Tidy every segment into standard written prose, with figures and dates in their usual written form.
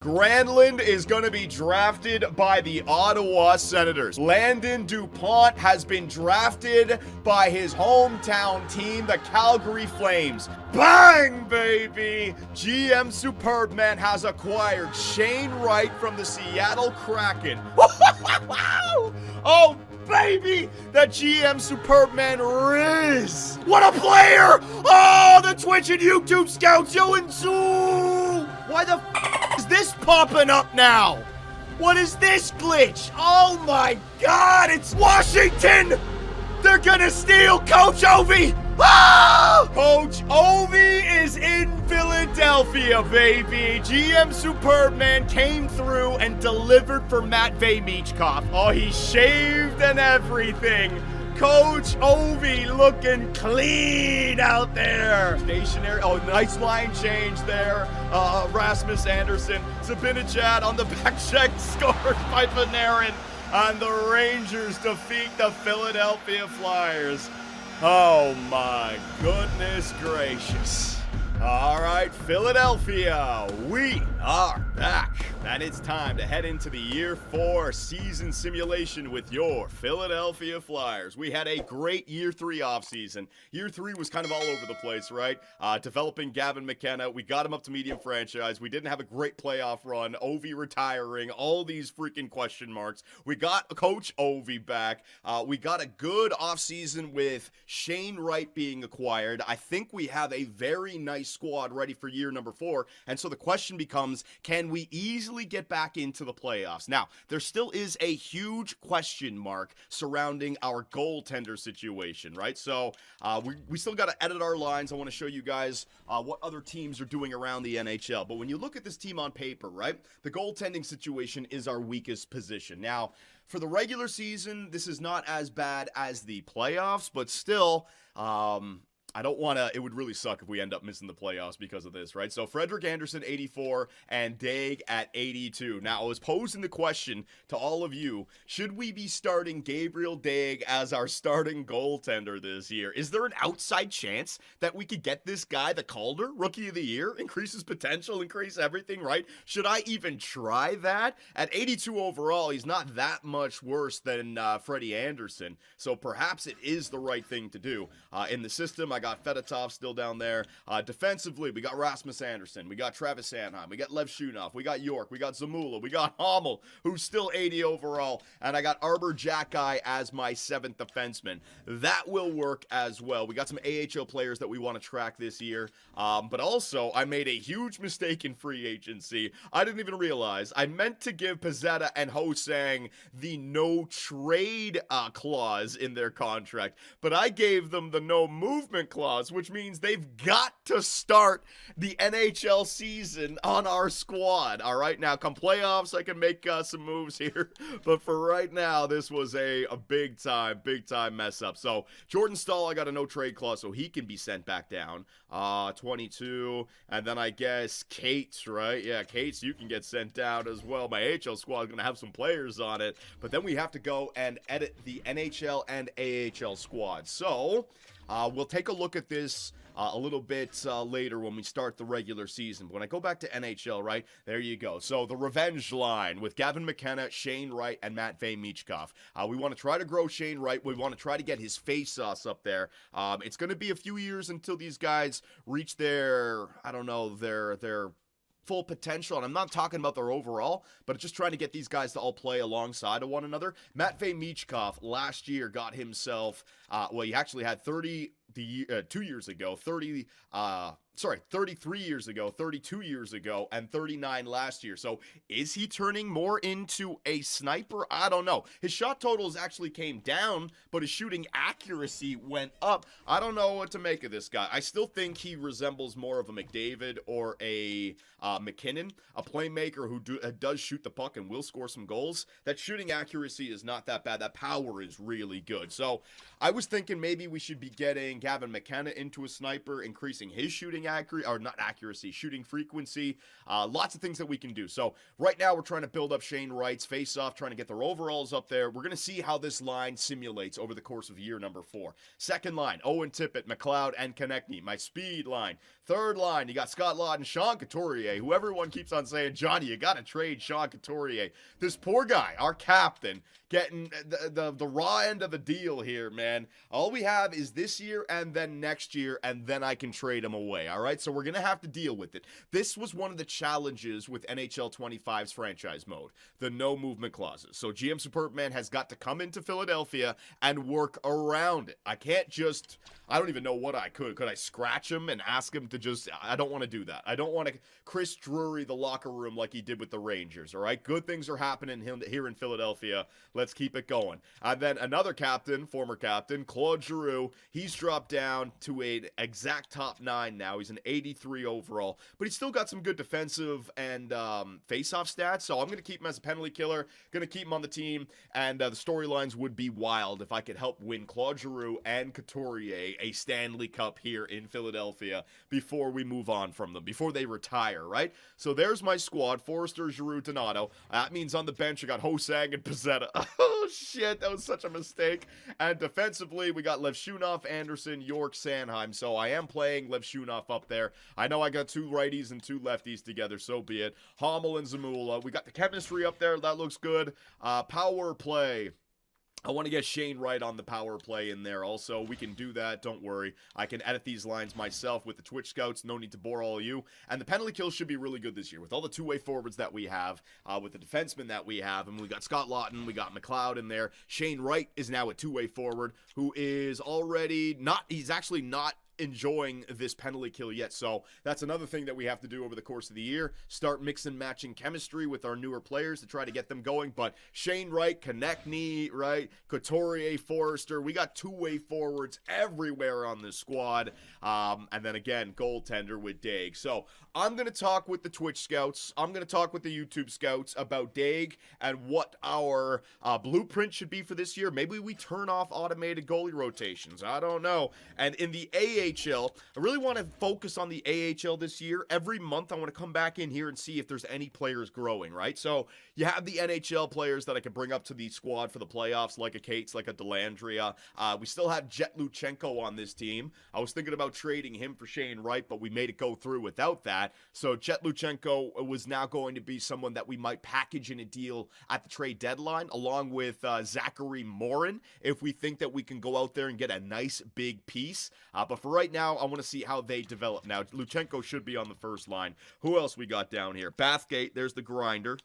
Granlund is going to be drafted by the Ottawa Senators. Landon DuPont has been drafted by his hometown team, the Calgary Flames. Bang, baby! GM Superbman has acquired Shane Wright from the Seattle Kraken. Oh, baby! That GM Superbman Riz! What a player! Oh, the Twitch and YouTube scouts, yo and Zoo! Why the is this popping up now? What is this glitch? Oh my god, it's Washington! They're gonna steal Coach Ovi! Ah! Coach Ovi is in Philadelphia, baby. GM Superbman came through and delivered for Matt Michkov. Oh, he shaved and everything. Coach Ovi looking clean out there. Stationary. Oh, nice line change there. Rasmus Anderson. Zibanejad on the back check, scored by Panarin. And the Rangers defeat the Philadelphia Flyers. Oh my goodness gracious. All right, Philadelphia, we are back. And it's time to head into the Year 4 season simulation with your Philadelphia Flyers. We had a great Year 3 offseason. Year 3 was kind of all over the place, right? Developing Gavin McKenna. We got him up to medium franchise. We didn't have a great playoff run. Ovi retiring. All these freaking question marks. We got Coach Ovi back. We got a good offseason with Shane Wright being acquired. I think we have a very nice squad ready for year number 4. And so the question becomes, can we easily get back into the playoffs? Now, there still is a huge question mark surrounding our goaltender situation, right? So we still got to edit our lines. I want to show you guys what other teams are doing around the NHL. But when you look at this team on paper, right, the goaltending situation is our weakest position. Now, for the regular season, this is not as bad as the playoffs, but still, I don't want to, it would really suck if we end up missing the playoffs because of this, right? So Frederik Andersen, 84, and Daig at 82. Now, I was posing the question to all of you, should we be starting Gabriel Daig as our starting goaltender this year? Is there an outside chance that we could get this guy the Calder, Rookie of the Year, increase his potential, increase everything, right? Should I even try that? At 82 overall, he's not that much worse than Freddie Andersen, so perhaps it is the right thing to do. In the system, I got Fedotov still down there. Defensively, we got Rasmus Anderson. We got Travis Sanheim. We got Lev Shunov. We got York. We got Zamula. We got Hommel, who's still 80 overall. And I got Arbor Jackeye as my 7th defenseman. That will work as well. We got some AHL players that we want to track this year. But also, I made a huge mistake in free agency. I didn't even realize. I meant to give Pezzetta and Ho-Sang the no trade clause in their contract. But I gave them the no movement clause, which means they've got to start the NHL season on our squad. All right, now come playoffs, I can make some moves here, but for right now, this was a big time mess up. So Jordan Staal, I got a no trade clause, so he can be sent back down. 22, and then I guess Cates, right? Yeah, Cates, you can get sent down as well. My AHL squad is going to have some players on it, but then we have to go and edit the NHL and AHL squad. So we'll take a look at this a little bit later when we start the regular season. But when I go back to NHL, right, there you go. So the revenge line with Gavin McKenna, Shane Wright, and Matt Michkov. We want to try to grow Shane Wright. We want to try to get his face-offs up there. It's going to be a few years until these guys reach their, I don't know, their full potential, and I'm not talking about their overall, but just trying to get these guys to all play alongside of one another. Matt Michkov last year got himself, he actually had 2 years ago, 33 years ago, 32 years ago, and 39 last year. So is he turning more into a sniper? I don't know. His shot totals actually came down, but his shooting accuracy went up. I don't know what to make of this guy. I still think he resembles more of a McDavid or a McKinnon, a playmaker who does shoot the puck and will score some goals. That shooting accuracy is not that bad. That power is really good. So I was thinking maybe we should be getting Gavin McKenna into a sniper, increasing his shooting shooting frequency, lots of things that we can do. So right now we're trying to build up Shane Wright's face-off, trying to get their overalls up there. We're going to see how this line simulates over the course of year number 4. Second line, Owen Tippett, McLeod, and Konechny, my speed line. Third line, you got Scott Laughton, Sean Couturier, who everyone keeps on saying, Johnny, you got to trade Sean Couturier. This poor guy, our captain, getting the raw end of the deal here, man. All we have is this year and then next year, and then I can trade him away, all right? So we're going to have to deal with it. This was one of the challenges with NHL 25's franchise mode, the no movement clauses. So GM Superbman has got to come into Philadelphia and work around it. I can't just, I don't even know what I could. Could I scratch him and ask him to just, I don't want to do that. I don't want to Chris Drury the locker room like he did with the Rangers, all right? Good things are happening here in Philadelphia. Let's keep it going. And then another captain, former captain, Claude Giroux, he's dropped down to an exact top 9 now. He's an 83 overall, but he's still got some good defensive and face-off stats, so I'm going to keep him as a penalty killer, going to keep him on the team, and the storylines would be wild if I could help win Claude Giroux and Couturier a Stanley Cup here in Philadelphia before we move on from them, before they retire, right? So there's my squad, Forrester, Giroux, Donato. That means on the bench I got Hosang and Pizzetta. Oh, shit, that was such a mistake. And defensively, we got Levshunov, Anderson, York, Sanheim. So I am playing Levshunov up there. I know I got 2 righties and 2 lefties together, so be it. Hommel and Zamula. We got the chemistry up there. That looks good. Power play. I want to get Shane Wright on the power play in there also. We can do that. Don't worry. I can edit these lines myself with the Twitch scouts. No need to bore all of you. And the penalty kills should be really good this year with all the two-way forwards that we have, with the defensemen that we have. And we got Scott Laughton. We got McLeod in there. Shane Wright is now a two-way forward who is already not, he's actually not enjoying this penalty kill yet. So that's another thing that we have to do over the course of the year. Start mix and matching chemistry with our newer players to try to get them going. But Shane Wright, Konechny, right? Couturier, Forrester. We got two-way forwards everywhere on this squad. And then again, goaltender with Daig. So I'm going to talk with the Twitch scouts. I'm going to talk with the YouTube scouts about Daig and what our blueprint should be for this year. Maybe we turn off automated goalie rotations. I don't know. And in the AHL, I really want to focus on the AHL this year. Every month I want to come back in here and see if there's any players growing, right? So you have the NHL players that I can bring up to the squad for the playoffs, like a Cates, like a Delandria. We still have Jet Luchenko on this team. I was thinking about trading him for Shane Wright, but we made it go through without that. So Jet Luchenko was now going to be someone that we might package in a deal at the trade deadline, along with Zachary Morin, if we think that we can go out there and get a nice big piece. But for right now, I want to see how they develop. Now, Luchenko should be on the first line. Who else we got down here? Bathgate, there's the grinder.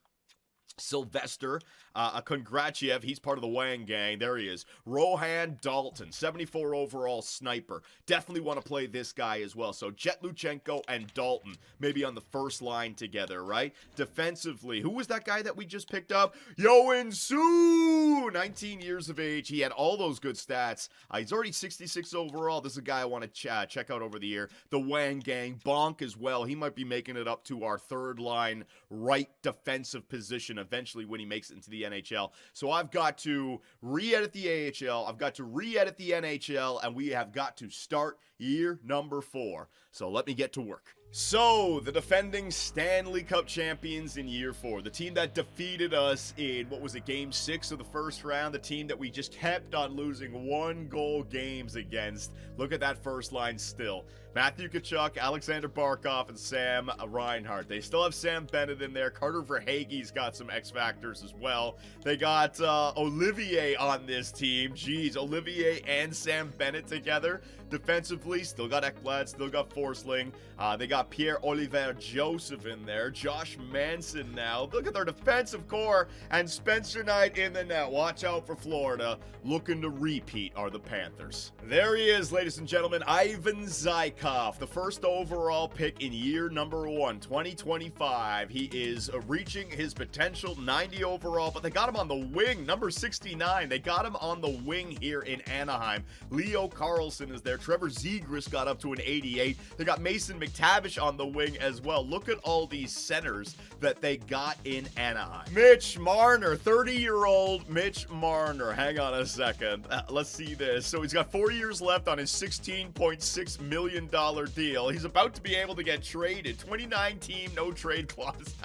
Sylvester, Kongratiev, he's part of the Wang gang. There he is. Rohan Dalton, 74 overall sniper. Definitely want to play this guy as well. So Jet Luchenko and Dalton maybe on the first line together, right? Defensively, who was that guy that we just picked up? Yoan Su, 19 years of age. He had all those good stats. He's already 66 overall. This is a guy I want to check out over the year. The Wang gang, Bonk as well. He might be making it up to our third line right defensive position eventually when he makes it into the NHL. So I've got to re-edit the AHL, I've got to re-edit the NHL, and we have got to start year number 4. So let me get to work. So, the defending Stanley Cup champions in year 4. The team that defeated us in, what was it, game 6 of the first round? The team that we just kept on losing 1-goal games against. Look at that first line still. Matthew Tkachuk, Alexander Barkov, and Sam Reinhart. They still have Sam Bennett in there. Carter Verhaeghe's got some X Factors as well. They got Olivier on this team. Jeez, Olivier and Sam Bennett together. Defensively, still got Ekblad, still got Forsling. They got Pierre-Olivier Joseph in there. Josh Manson now. Look at their defensive core. And Spencer Knight in the net. Watch out for Florida. Looking to repeat are the Panthers. There he is, ladies and gentlemen. Ivan Zykov, the first overall pick in year number 1, 2025. He is reaching his potential, 90 overall, but they got him on the wing, number 69. They got him on the wing here in Anaheim. Leo Carlson is there. Trevor Zegras got up to an 88. They got Mason McTavish Fish on the wing as well. Look at all these centers that they got in Anaheim. Mitch Marner, 30-year-old Mitch Marner. Hang on a second. Let's see this. So he's got 4 years left on his $16.6 million deal. He's about to be able to get traded. 29-team, no trade clause.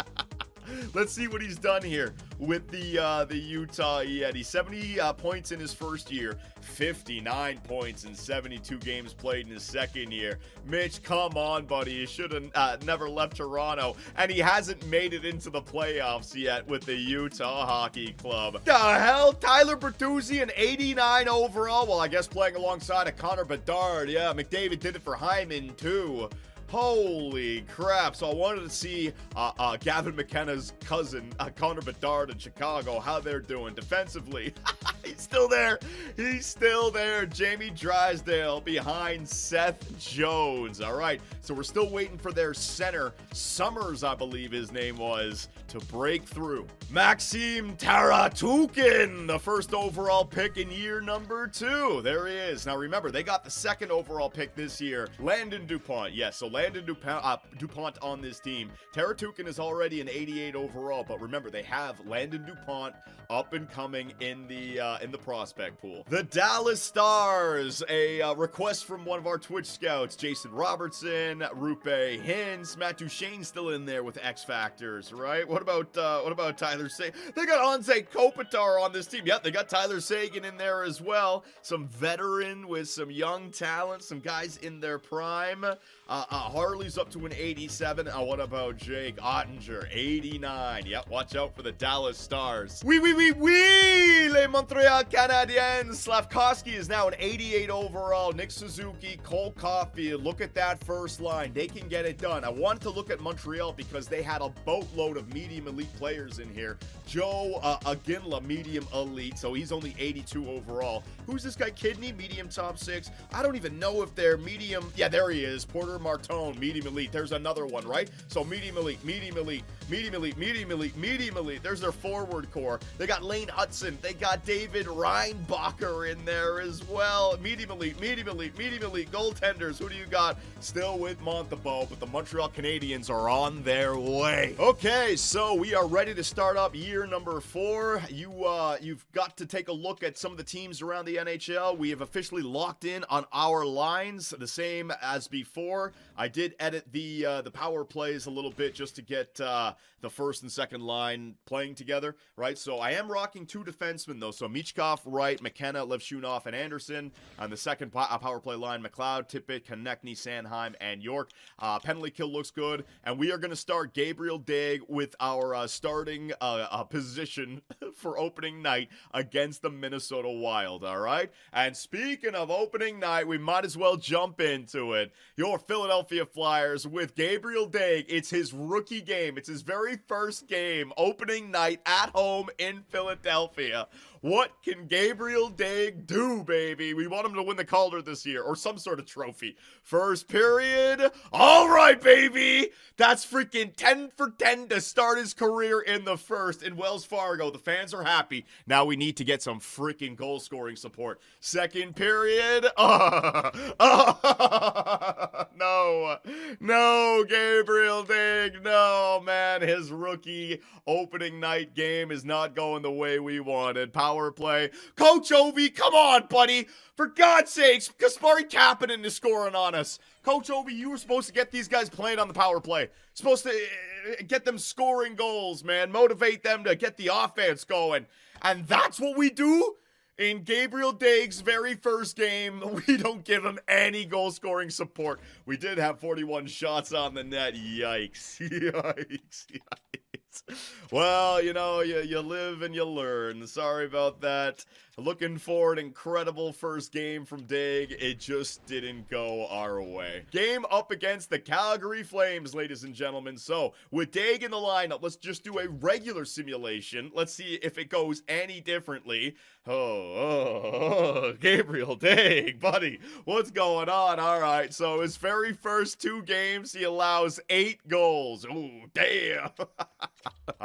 Let's see what he's done here with the Utah Yeti. 70 points in his first year, 59 points in 72 games played in his second year. Mitch, come on, buddy. You should have never left Toronto, and he hasn't made it into the playoffs yet with the Utah Hockey Club. The hell? Tyler Bertuzzi, an 89 overall. Well, I guess playing alongside a Connor Bedard. Yeah, McDavid did it for Hyman, too. Holy crap. So I wanted to see Gavin McKenna's cousin, Connor Bedard in Chicago, how they're doing defensively. He's still there. He's still there. Jamie Drysdale behind Seth Jones. All right. So we're still waiting for their center, Summers, I believe his name was, to break through. Maxim Taratukin, the first overall pick in year number 2. There he is. Now remember, they got the second overall pick this year. Landon DuPont. Yes, so Landon DuPont on this team. Taratukin is already an 88 overall, but remember, they have Landon DuPont up and coming in the prospect pool. The Dallas Stars, a request from one of our Twitch scouts, Jason Robertson, Rupe Hintz, Matt Duchene still in there with X Factors, right? What about Tyler Sagan? They got Anze Kopitar on this team. Yep, they got Tyler Sagan in there as well. Some veteran with some young talent, some guys in their prime. Harley's up to an 87. What about Jake Ottinger? 89. Yep, watch out for the Dallas Stars. Oui, les Montreal Canadiens. Slavkovsky is now an 88 overall. Nick Suzuki, Cole Caulfield. Look at that first line. They can get it done. I wanted to look at Montreal because they had a boatload of medium elite players in here. Joe Aginla, medium elite, so he's only 82 overall. Who's this guy? Kidney, medium top 6. I don't even know if they're medium. Yeah, there he is. Porter Martone, medium elite. There's another one, right? So medium elite, medium elite, medium elite, medium elite, medium elite. There's their forward core. They got Lane Hudson. They got David Reinbacher in there as well. Medium elite, medium elite, medium elite. Goaltenders. Who do you got? Still with Montembeault, but the Montreal Canadiens are on their way. Okay, so we are ready to start up year number 4. You've got to take a look at some of the teams around the NHL. We have officially locked in on our lines, the same as before. I did edit the power plays a little bit just to get the first and second line playing together, right? So I am rocking 2 defensemen, though. So Michkov, right, McKenna, Levshunov, and Anderson. On the second power play line, McLeod, Tippett, Konechny, Sanheim, and York. Penalty kill looks good. And we are going to start Gabriel Daig with our starting position for opening night against the Minnesota Wild, all right? And speaking of opening night, we might as well jump into it. Your Philadelphia Flyers with Gabriel Daig. It's his rookie game. It's his very first game, opening night at home in Philadelphia. What can Gabriel Daig do, baby? We want him to win the Calder this year, or some sort of trophy. First period. All right, baby. That's freaking 10 for 10 to start his career in the first in Wells Fargo. The fans are happy. Now we need to get some freaking goal-scoring support. Second period. No, Gabriel Daig. No, man. His rookie opening night game is not going the way we wanted. Power play. Coach Ovi, come on, buddy. For God's sakes, Kasperi Kapanen is scoring on us. Coach Ovi, you were supposed to get these guys playing on the power play. Supposed to get them scoring goals, man. Motivate them to get the offense going. And that's what we do? In Gabriel Daig's very first game, we don't give him any goal-scoring support. We did have 41 shots on the net. Yikes. Yikes. Well, you know, you live and you learn. Sorry about that. Looking for an incredible first game from Daig. It just didn't go our way. Game up against the Calgary Flames, ladies and gentlemen. So, with Daig in the lineup, let's just do a regular simulation. Let's see if it goes any differently. Gabriel Daig, buddy. What's going on? All right, so his very first 2 games, he allows 8 goals. Ooh, damn.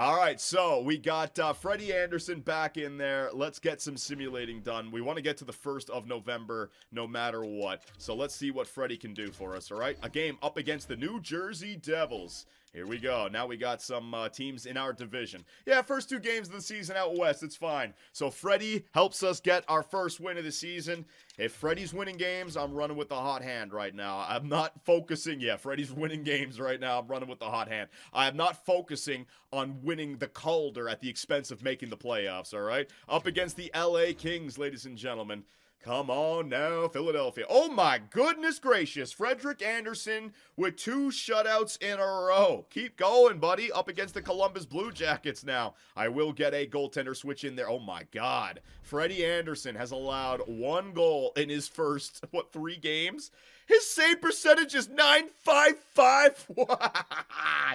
All right, so we got Freddie Anderson back in there. Let's get some simulating done. We want to get to the 1st of November no matter what. So let's see what Freddie can do for us, all right? A game up against the New Jersey Devils. Here we go. Now we got some teams in our division. Yeah, first 2 games of the season out west. It's fine. So Freddie helps us get our first win of the season. If Freddie's winning games, I'm running with the hot hand right now. I'm not focusing. Yeah, Freddie's winning games right now. I'm running with the hot hand. I am not focusing on winning the Calder at the expense of making the playoffs, all right? Up against the LA Kings, ladies and gentlemen. Come on now, Philadelphia. Oh my goodness gracious. Frederick Anderson with 2 shutouts in a row. Keep going, buddy. Up against the Columbus Blue Jackets now. I will get a goaltender switch in there. Oh my God. Freddie Anderson has allowed 1 goal in his first, 3 games? His save percentage is .955. What?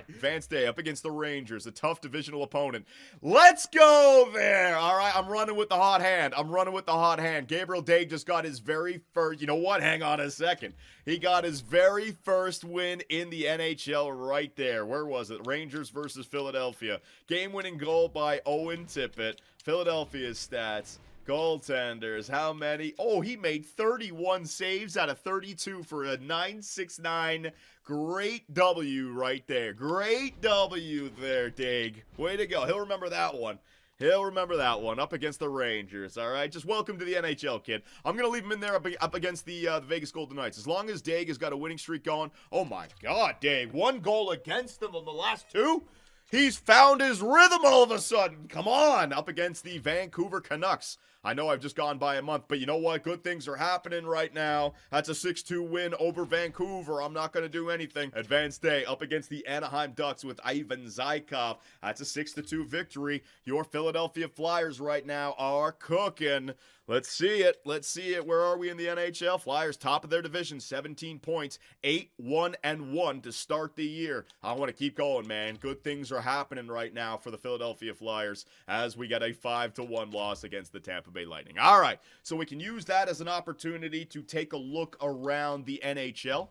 Advanced Day up against the Rangers, a tough divisional opponent. Let's go there. All right, I'm running with the hot hand. Gabriel Day just got his very first, you know what? Hang on a second. He got his very first win in the NHL right there. Where was it? Rangers versus Philadelphia. Game-winning goal by Owen Tippett. Philadelphia's stats. Goaltenders, how many? Oh, he made 31 saves out of 32 for a .969. Great W right there. Great W there, Dig. Way to go. He'll remember that one. Up against the Rangers, all right? Just welcome to the NHL, kid. I'm going to leave him in there up against the Vegas Golden Knights. As long as Dig has got a winning streak going. Oh, my God, Dig. 1 goal against him on the last 2? He's found his rhythm all of a sudden. Come on. Up against the Vancouver Canucks. I know I've just gone by a month, but you know what? Good things are happening right now. That's a 6-2 win over Vancouver. I'm not going to do anything. Advanced Day up against the Anaheim Ducks with Ivan Zykov. That's a 6-2 victory. Your Philadelphia Flyers right now are cooking. Let's see it. Where are we in the NHL? Flyers top of their division, 17 points, 8-1-1 to start the year. I want to keep going, man. Good things are happening right now for the Philadelphia Flyers as we get a 5-1 loss against the Tampa Bay Lightning. All right, so we can use that as an opportunity to take a look around the NHL,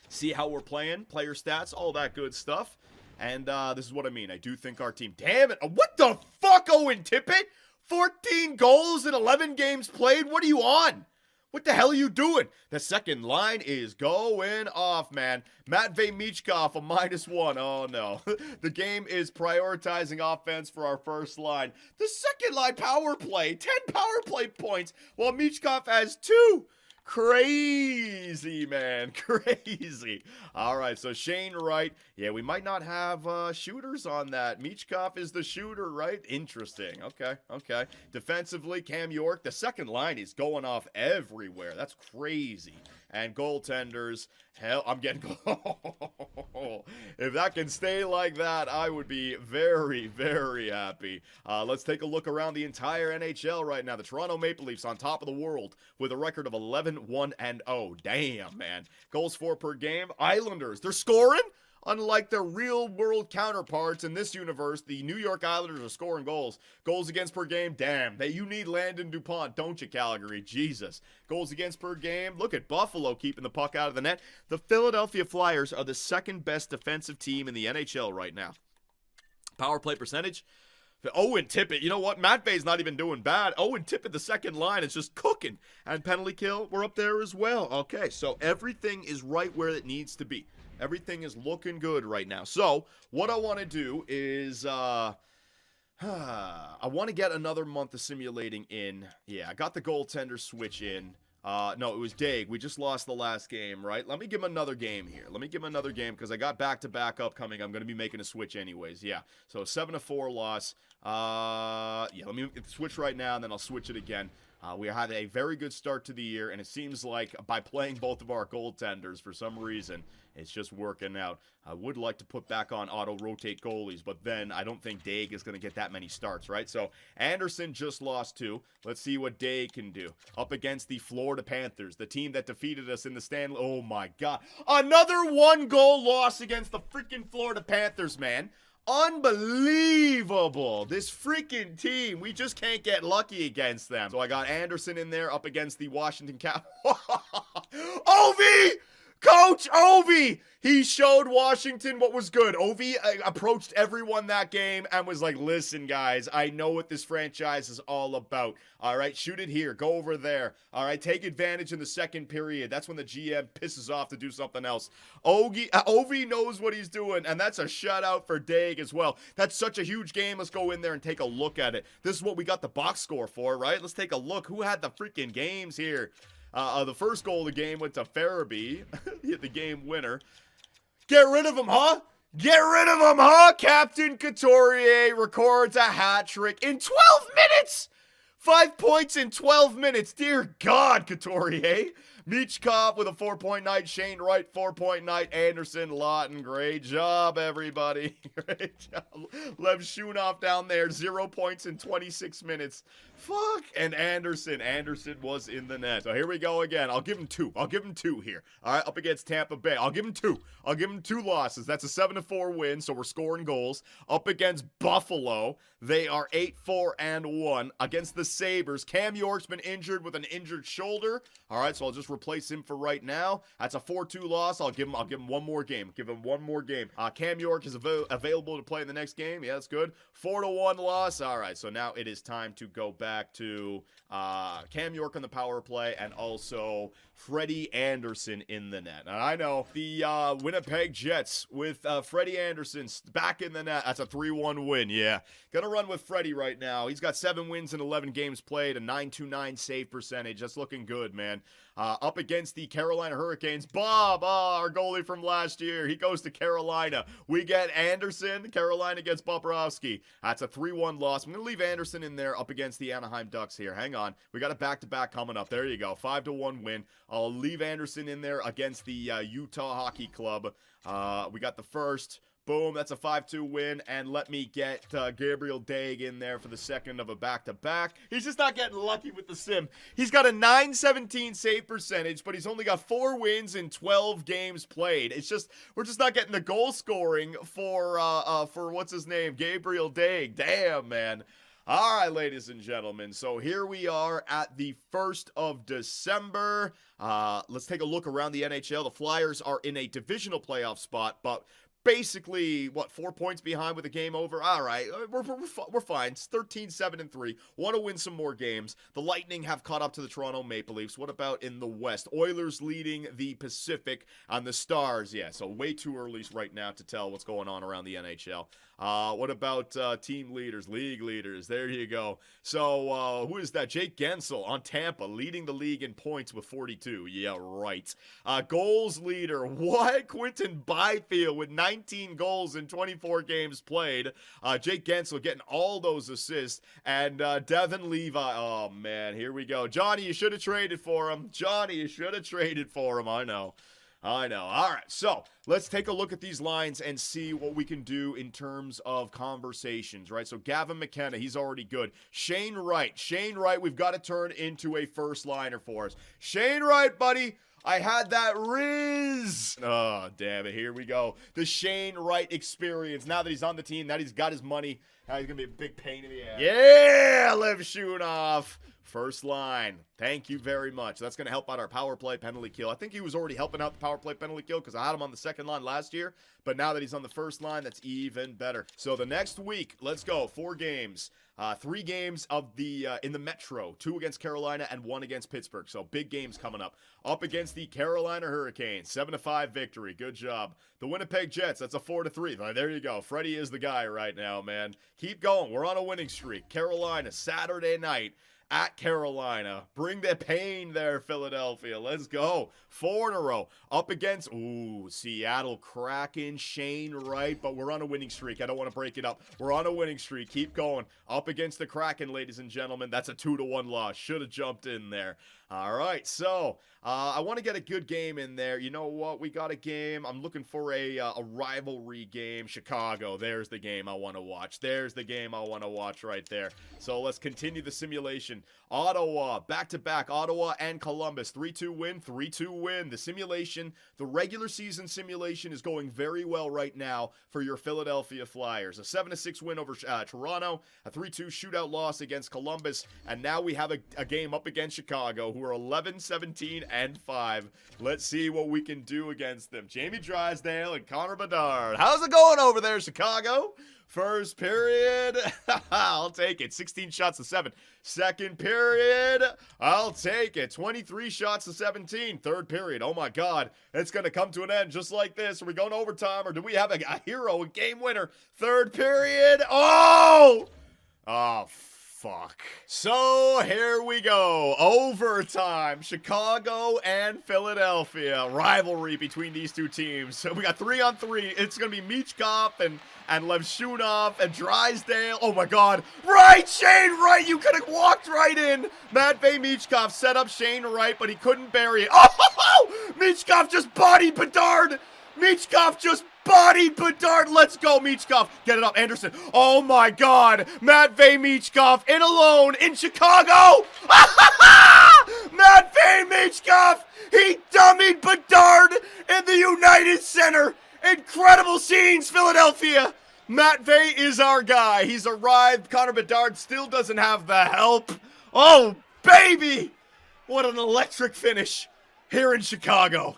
see how we're playing, player stats, all that good stuff. And this is what I mean. I do think our team... Damn it. What the fuck, Owen Tippett? 14 goals in 11 games played? What are you on? What the hell are you doing? The second line is going off, man. Matvei Michkov, a -1. Oh, no. The game is prioritizing offense for our first line. The second line power play. 10 power play points, while Michkov has 2. Crazy, man. Crazy. All right, so Shane Wright. Yeah, we might not have shooters on that. Michkov is the shooter, right? Interesting. Okay. Defensively, Cam York. The second line is going off everywhere. That's crazy. And goaltenders, hell, I'm getting... If that can stay like that, I would be very, very happy. Let's take a look around the entire NHL right now. The Toronto Maple Leafs on top of the world with a record of 11-1-0. Damn, man. Goals for per game. Islanders, they're scoring? Unlike their real-world counterparts in this universe, the New York Islanders are scoring goals. Goals against per game, damn. You need Landon DuPont, don't you, Calgary? Jesus. Goals against per game. Look at Buffalo keeping the puck out of the net. The Philadelphia Flyers are the second best defensive team in the NHL right now. Power play percentage. Owen Tippett, you know what? Matvei's not even doing bad. Owen Tippett, the second line, is just cooking. And penalty kill, we're up there as well. Okay, so everything is right where it needs to be. Everything is looking good right now. So, what I want to do is, I want to get another month of simulating in. Yeah, I got the goaltender switch in. No, it was Dag. We just lost the last game, right? Let me give him another game here. Because I got back-to-back upcoming. I'm going to be making a switch anyways. Yeah, so 7-4 loss. Yeah, let me switch right now, and then I'll switch it again. We had a very good start to the year, and it seems like by playing both of our goaltenders, for some reason, it's just working out. I would like to put back on auto-rotate goalies, but then I don't think Dag is going to get that many starts, right? So, Anderson just lost 2. Let's see what Dag can do. Up against the Florida Panthers, the team that defeated us in the Stanley... Oh, my God. Another 1-goal loss against the freaking Florida Panthers, man. Unbelievable. This freaking team. We just can't get lucky against them. So I got Anderson in there up against the Washington Capitals. OV! Coach Ovi! He showed Washington what was good. Ovi approached everyone that game and was like, listen, guys, I know what this franchise is all about. All right, shoot it here. Go over there. All right, take advantage in the second period. That's when the GM pisses off to do something else. Ovi knows what he's doing, and that's a shutout for Daig as well. That's such a huge game. Let's go in there and take a look at it. This is what we got the box score for, right? Let's take a look. Who had the freaking games here? The first goal of the game went to Farabee. He hit the game winner. Get rid of him, huh? Get rid of him, huh? Captain Couturier records a hat trick in 12 minutes! 5 points in 12 minutes. Dear God, Couturier. Michkov with a 4-point night. Shane Wright, 4-point night. Anderson, Lawton. Great job, everybody. Great job. Lev Shunov down there. 0 points in 26 minutes. Fuck. And Anderson. Anderson was in the net. So here we go again. I'll give him 2. I'll give him 2 here. All right, up against Tampa Bay. I'll give him 2. I'll give him 2 losses. That's a 7-4 win, so we're scoring goals. Up against Buffalo. They are 8-4-1. Against the Sabres, Cam York's been injured with an injured shoulder. All right, so I'll just replace him for right now. That's a 4-2 loss. I'll give him one more game. Give him one more game. Cam York is available to play in the next game. Yeah, that's good. 4-1 loss. All right, so now it is time to go back to Cam York on the power play and also Freddie Anderson in the net. And I know the Winnipeg Jets with Freddie Anderson back in the net. That's a 3-1 win. Yeah, gonna run with Freddie right now. He's got 7 wins in 11 games played, a .929 save percentage. That's looking good, man. Up against the Carolina Hurricanes, Bob, our goalie from last year, he goes to Carolina. We get Anderson. Carolina gets Bobrovsky. That's a 3-1 loss. I'm going to leave Anderson in there up against the Anaheim Ducks here. Hang on. We got a back-to-back coming up. There you go. 5-1 win. I'll leave Anderson in there against the Utah Hockey Club. We got the first. Boom, that's a 5-2 win, and let me get Gabriel Daig in there for the second of a back-to-back. He's just not getting lucky with the sim. He's got a .917 save percentage, but he's only got 4 wins in 12 games played. It's just, we're just not getting the goal scoring for what's his name, Gabriel Daig. Damn, man. All right, ladies and gentlemen, so here we are at the 1st of December. Let's take a look around the NHL. The Flyers are in a divisional playoff spot, but basically, 4 points behind with the game over? All right, we're fine. It's 13-7-3. Want to win some more games. The Lightning have caught up to the Toronto Maple Leafs. What about in the West? Oilers leading the Pacific on the Stars. Yeah, so way too early right now to tell what's going on around the NHL. What about team leaders, league leaders? There you go. So who is that? Jake Gensel on Tampa, leading the league in points with 42. Yeah, right. Goals leader, what? Quinton Byfield with 19 goals in 24 games played. Jake Gensel getting all those assists. And Devin Levi. Oh, man, here we go. Johnny, you should have traded for him. Johnny, you should have traded for him. I know. All right, so let's take a look at these lines and see what we can do in terms of conversations, right? So Gavin McKenna, he's already good. Shane Wright, we've got to turn into a first liner for us. Shane Wright, buddy. I had that Riz. Oh, damn it. Here we go. The Shane Wright experience. Now that he's on the team, now he's got his money. Now he's going to be a big pain in the ass. Yeah, Lev Shunov. First line. Thank you very much. That's going to help out our power play penalty kill. I think he was already helping out the power play penalty kill because I had him on the second line last year. But now that he's on the first line, that's even better. So the next week, let's go. 4 games. 3 games of the in the Metro. 2 against Carolina and 1 against Pittsburgh. So big games coming up. Up against the Carolina Hurricanes. 7-5 victory. Good job. The Winnipeg Jets. That's a 4-3. There you go. Freddie is the guy right now, man. Keep going. We're on a winning streak. Carolina, Saturday night. At Carolina. Bring the pain there, Philadelphia. Let's go. 4 in a row. Up against, Seattle Kraken, Shane Wright. But we're on a winning streak. I don't want to break it up. We're on a winning streak. Keep going. Up against the Kraken, ladies and gentlemen. That's a 2-1 loss. Should have jumped in there. All right, so I want to get a good game in there. You know what? We got a game. I'm looking for a rivalry game. Chicago. There's the game I want to watch. There's the game I want to watch right there. So let's continue the simulation. gentlemen. Ottawa, back-to-back, Ottawa and Columbus, 3-2 win, 3-2 win. The simulation, the regular season simulation is going very well right now for your Philadelphia Flyers. A 7-6 win over Toronto, a 3-2 shootout loss against Columbus, and now we have a game up against Chicago, who are 11-17-5. Let's see what we can do against them. Jamie Drysdale and Connor Bedard. How's it going over there, Chicago? First period, I'll take it. 16 shots to 7. Second period, I'll take it. 23 shots to 17. Third period, oh my God, it's going to come to an end just like this. Are we going to overtime, or do we have a hero, a game winner? Third period, oh, fuck. So here we go. Overtime. Chicago and Philadelphia. Rivalry between these two teams. So we got 3-on-3. It's going to be Michkov and Levshunov and Drysdale. Oh my God. Right, Shane Wright. You could have walked right in. Matvei Michkov set up Shane Wright, but he couldn't bury it. Oh, Michkov just bodied Bedard. Michkov just bodied Bedard. Let's go, Michkov. Get it up, Anderson. Oh my God. Matvei Michkov in alone in Chicago. Matvei Michkov. He dummied Bedard in the United Center. Incredible scenes, Philadelphia. Matvei is our guy. He's arrived. Connor Bedard still doesn't have the help. Oh, baby. What an electric finish here in Chicago.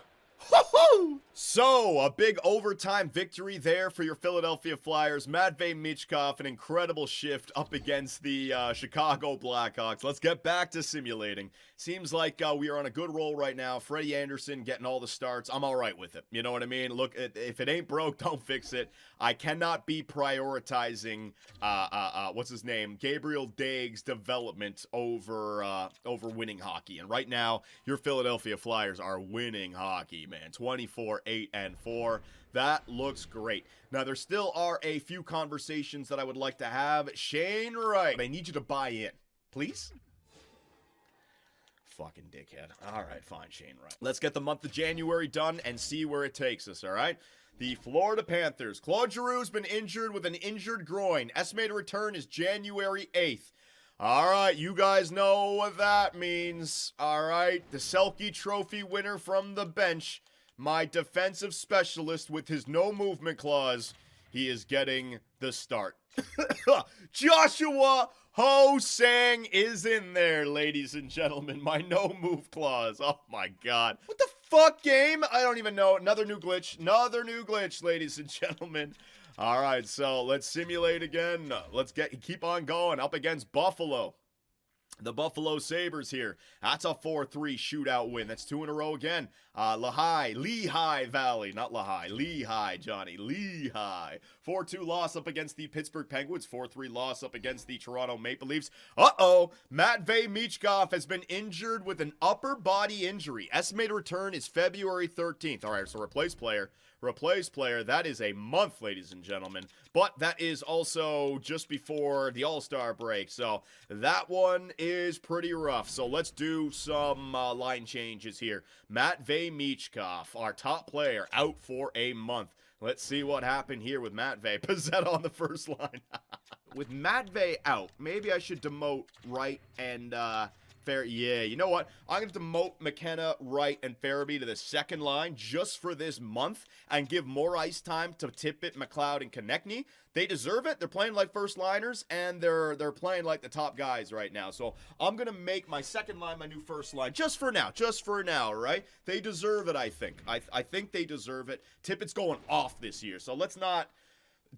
So, a big overtime victory there for your Philadelphia Flyers. Matvei Michkov, an incredible shift up against the Chicago Blackhawks. Let's get back to simulating. Seems like we are on a good roll right now. Freddie Anderson getting all the starts. I'm all right with it. You know what I mean? Look, if it ain't broke, don't fix it. I cannot be prioritizing, what's his name? Gabriel Daig's development over winning hockey. And right now, your Philadelphia Flyers are winning hockey, man. 24-8-4. That looks great. Now, there still are a few conversations that I would like to have. Shane Wright, I need you to buy in. Please? Fucking dickhead. All right, fine, Shane Wright. Let's get the month of January done and see where it takes us, all right? The Florida Panthers. Claude Giroux's been injured with an injured groin. Estimated return is January 8th. All right, you guys know what that means. All right, the Selke Trophy winner from the bench, my defensive specialist with his no movement clause, he is getting the start. Joshua Ho-Sang is in there, ladies and gentlemen. My no move clause. Oh my God. What the fuck, game? I don't even know. Another new glitch. Another new glitch, ladies and gentlemen. All right, so let's simulate again. Let's keep on going up against Buffalo. The Buffalo Sabres here. That's a 4-3 shootout win. That's 2 in a row again. Lehigh Valley. Not Lehigh. Lehigh, Johnny. Lehigh. 4-2 loss up against the Pittsburgh Penguins. 4-3 loss up against the Toronto Maple Leafs. Uh-oh. Matvei Michkov has been injured with an upper body injury. Estimated return is February 13th. All right, so replace player. Replace player. That is a month, ladies and gentlemen. But that is also just before the All-Star break. So that one is pretty rough. So let's do some line changes here. Matvei Michkov, our top player, out for a month. Let's see what happened here with Matvei. Pizzetta on the first line. With Matvei out, maybe I should demote Wright and Fair. Yeah, you know what? I'm going to demote McKenna, Wright, and Farabee to the second line just for this month and give more ice time to Tippett, McLeod, and Konechny. They deserve it. They're playing like first liners, and they're playing like the top guys right now. So I'm going to make my second line my new first line just for now, right? They deserve it, I think. I think they deserve it. Tippett's going off this year, so let's not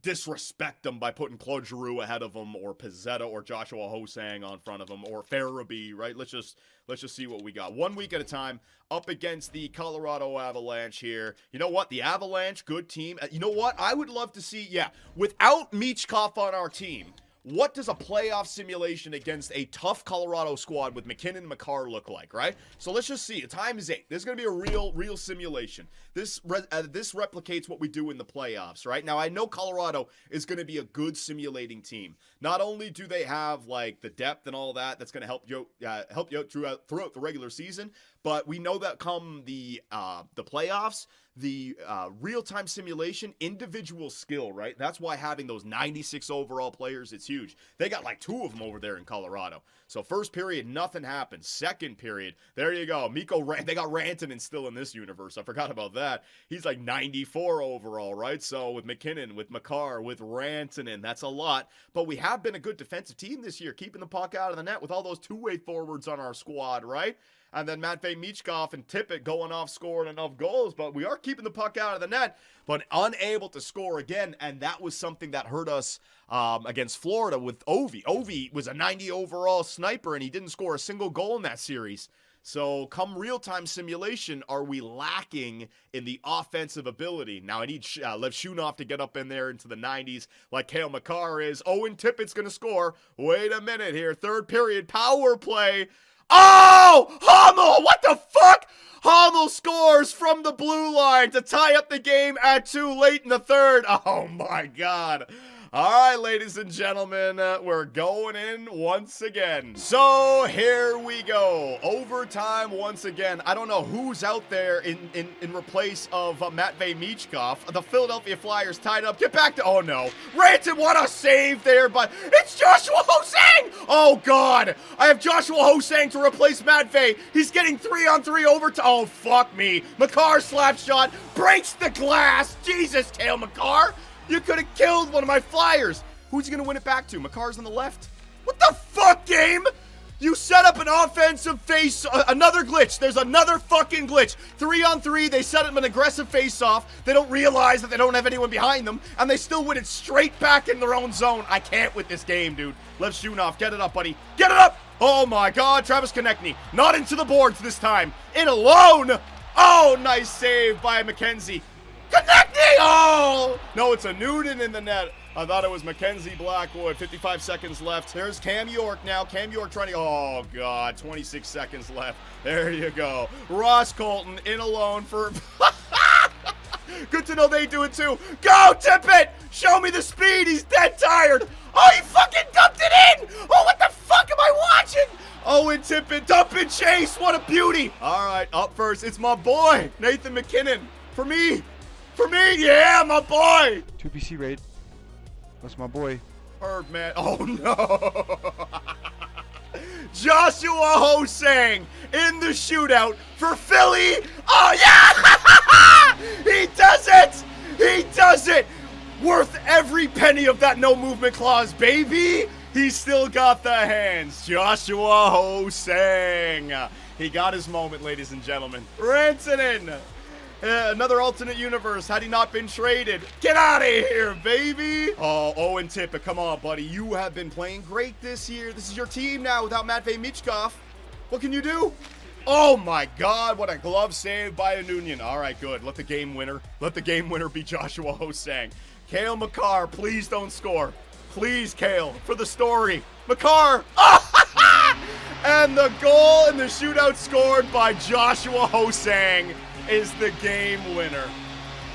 disrespect them by putting Claude Giroux ahead of them, or Pizzetta, or Joshua Ho-Sang on front of them, or Farabee, right? Let's just see what we got. 1 week at a time, up against the Colorado Avalanche here. You know what? The Avalanche, good team. You know what? I would love to see, without Michkov on our team, what does a playoff simulation against a tough Colorado squad with McKinnon and Makar look like, right? So let's just see. The time is 8. This is going to be a real simulation. This replicates what we do in the playoffs, right? Now, I know Colorado is going to be a good simulating team. Not only do they have, like, the depth and all that that's going to help you out throughout the regular season, but we know that come the playoffs, the real-time simulation, individual skill, right? That's why having those 96 overall players, it's huge. They got like 2 of them over there in Colorado. So first period, nothing happened. Second period, there you go. They got Rantanen still in this universe. I forgot about that. He's like 94 overall, right? So with McKinnon, with Makar, with Rantanen, that's a lot. But we have been a good defensive team this year, keeping the puck out of the net with all those two-way forwards on our squad, right? And then Matvei Michkov and Tippett going off scoring enough goals. But we are keeping the puck out of the net, but unable to score again. And that was something that hurt us against Florida with Ovi. Ovi was a 90 overall sniper, and he didn't score a single goal in that series. So come real-time simulation, are we lacking in the offensive ability? Now, I need Lev Shunov to get up in there into the 90s like Cale Makar is. Owen Tippett's going to score. Wait a minute here. Third period, power play. Oh! Hummel! What the fuck? Hummel scores from the blue line to tie up the game at 2 late in the third. Oh, my God. All right, ladies and gentlemen, we're going in once again. So here we go. Overtime once again. I don't know who's out there in replace of Matvei Michkov. The Philadelphia Flyers tied up. Get back to... Oh, no. Rantanen, what a save there, but it's Joshua Ho-Sang! Oh, God. I have Joshua Ho-Sang to replace Matvei. He's getting 3-on-3 overtime. Oh, fuck me. Makar slap shot. Breaks the glass. Jesus, Cale Makar. You could have killed one of my Flyers. Who's he going to win it back to? Makar's on the left. What the fuck, game? You set up an offensive face, another glitch. There's another fucking glitch. 3-on-3, they set up an aggressive face-off. They don't realize that they don't have anyone behind them, and they still win it straight back in their own zone. I can't with this game, dude. Lev Shunov, get it up, buddy. Get it up! Oh my God, Travis Konechny. Not into the boards this time. In alone. Oh, nice save by McKenzie. Konechny! Oh! No, it's a Noonan in the net. I thought it was Mackenzie Blackwood. 55 seconds left. There's Cam York now. Cam York trying to... Oh, God. 26 seconds left. There you go. Ross Colton in alone for... Good to know they do it too. Go, Tippett! Show me the speed. He's dead tired. Oh, he fucking dumped it in! Oh, what the fuck am I watching? Owen Tippett, dump and chase. What a beauty. All right, up first. It's my boy, Nathan McKinnon. For me. For me, yeah, my boy. 2PC raid. That's my boy. Herb, man. Oh, no. Joshua Ho-Sang in the shootout for Philly. Oh, yeah. He does it. He does it. Worth every penny of that no movement clause, baby. He's still got the hands. Joshua Ho-Sang. He got his moment, ladies and gentlemen. Rantanen. Another alternate universe. Had he not been traded? Get out of here, baby. Oh, Owen Tippett, come on, buddy. You have been playing great this year. This is your team now without Matvei Michkov. What can you do? Oh, my God. What a glove save by Anunian. All right, good. Let the game winner be Joshua Ho-Sang. Cale Makar, please don't score. Please, Cale, for the story. Makar. And the goal in the shootout scored by Joshua Ho-Sang is the game winner.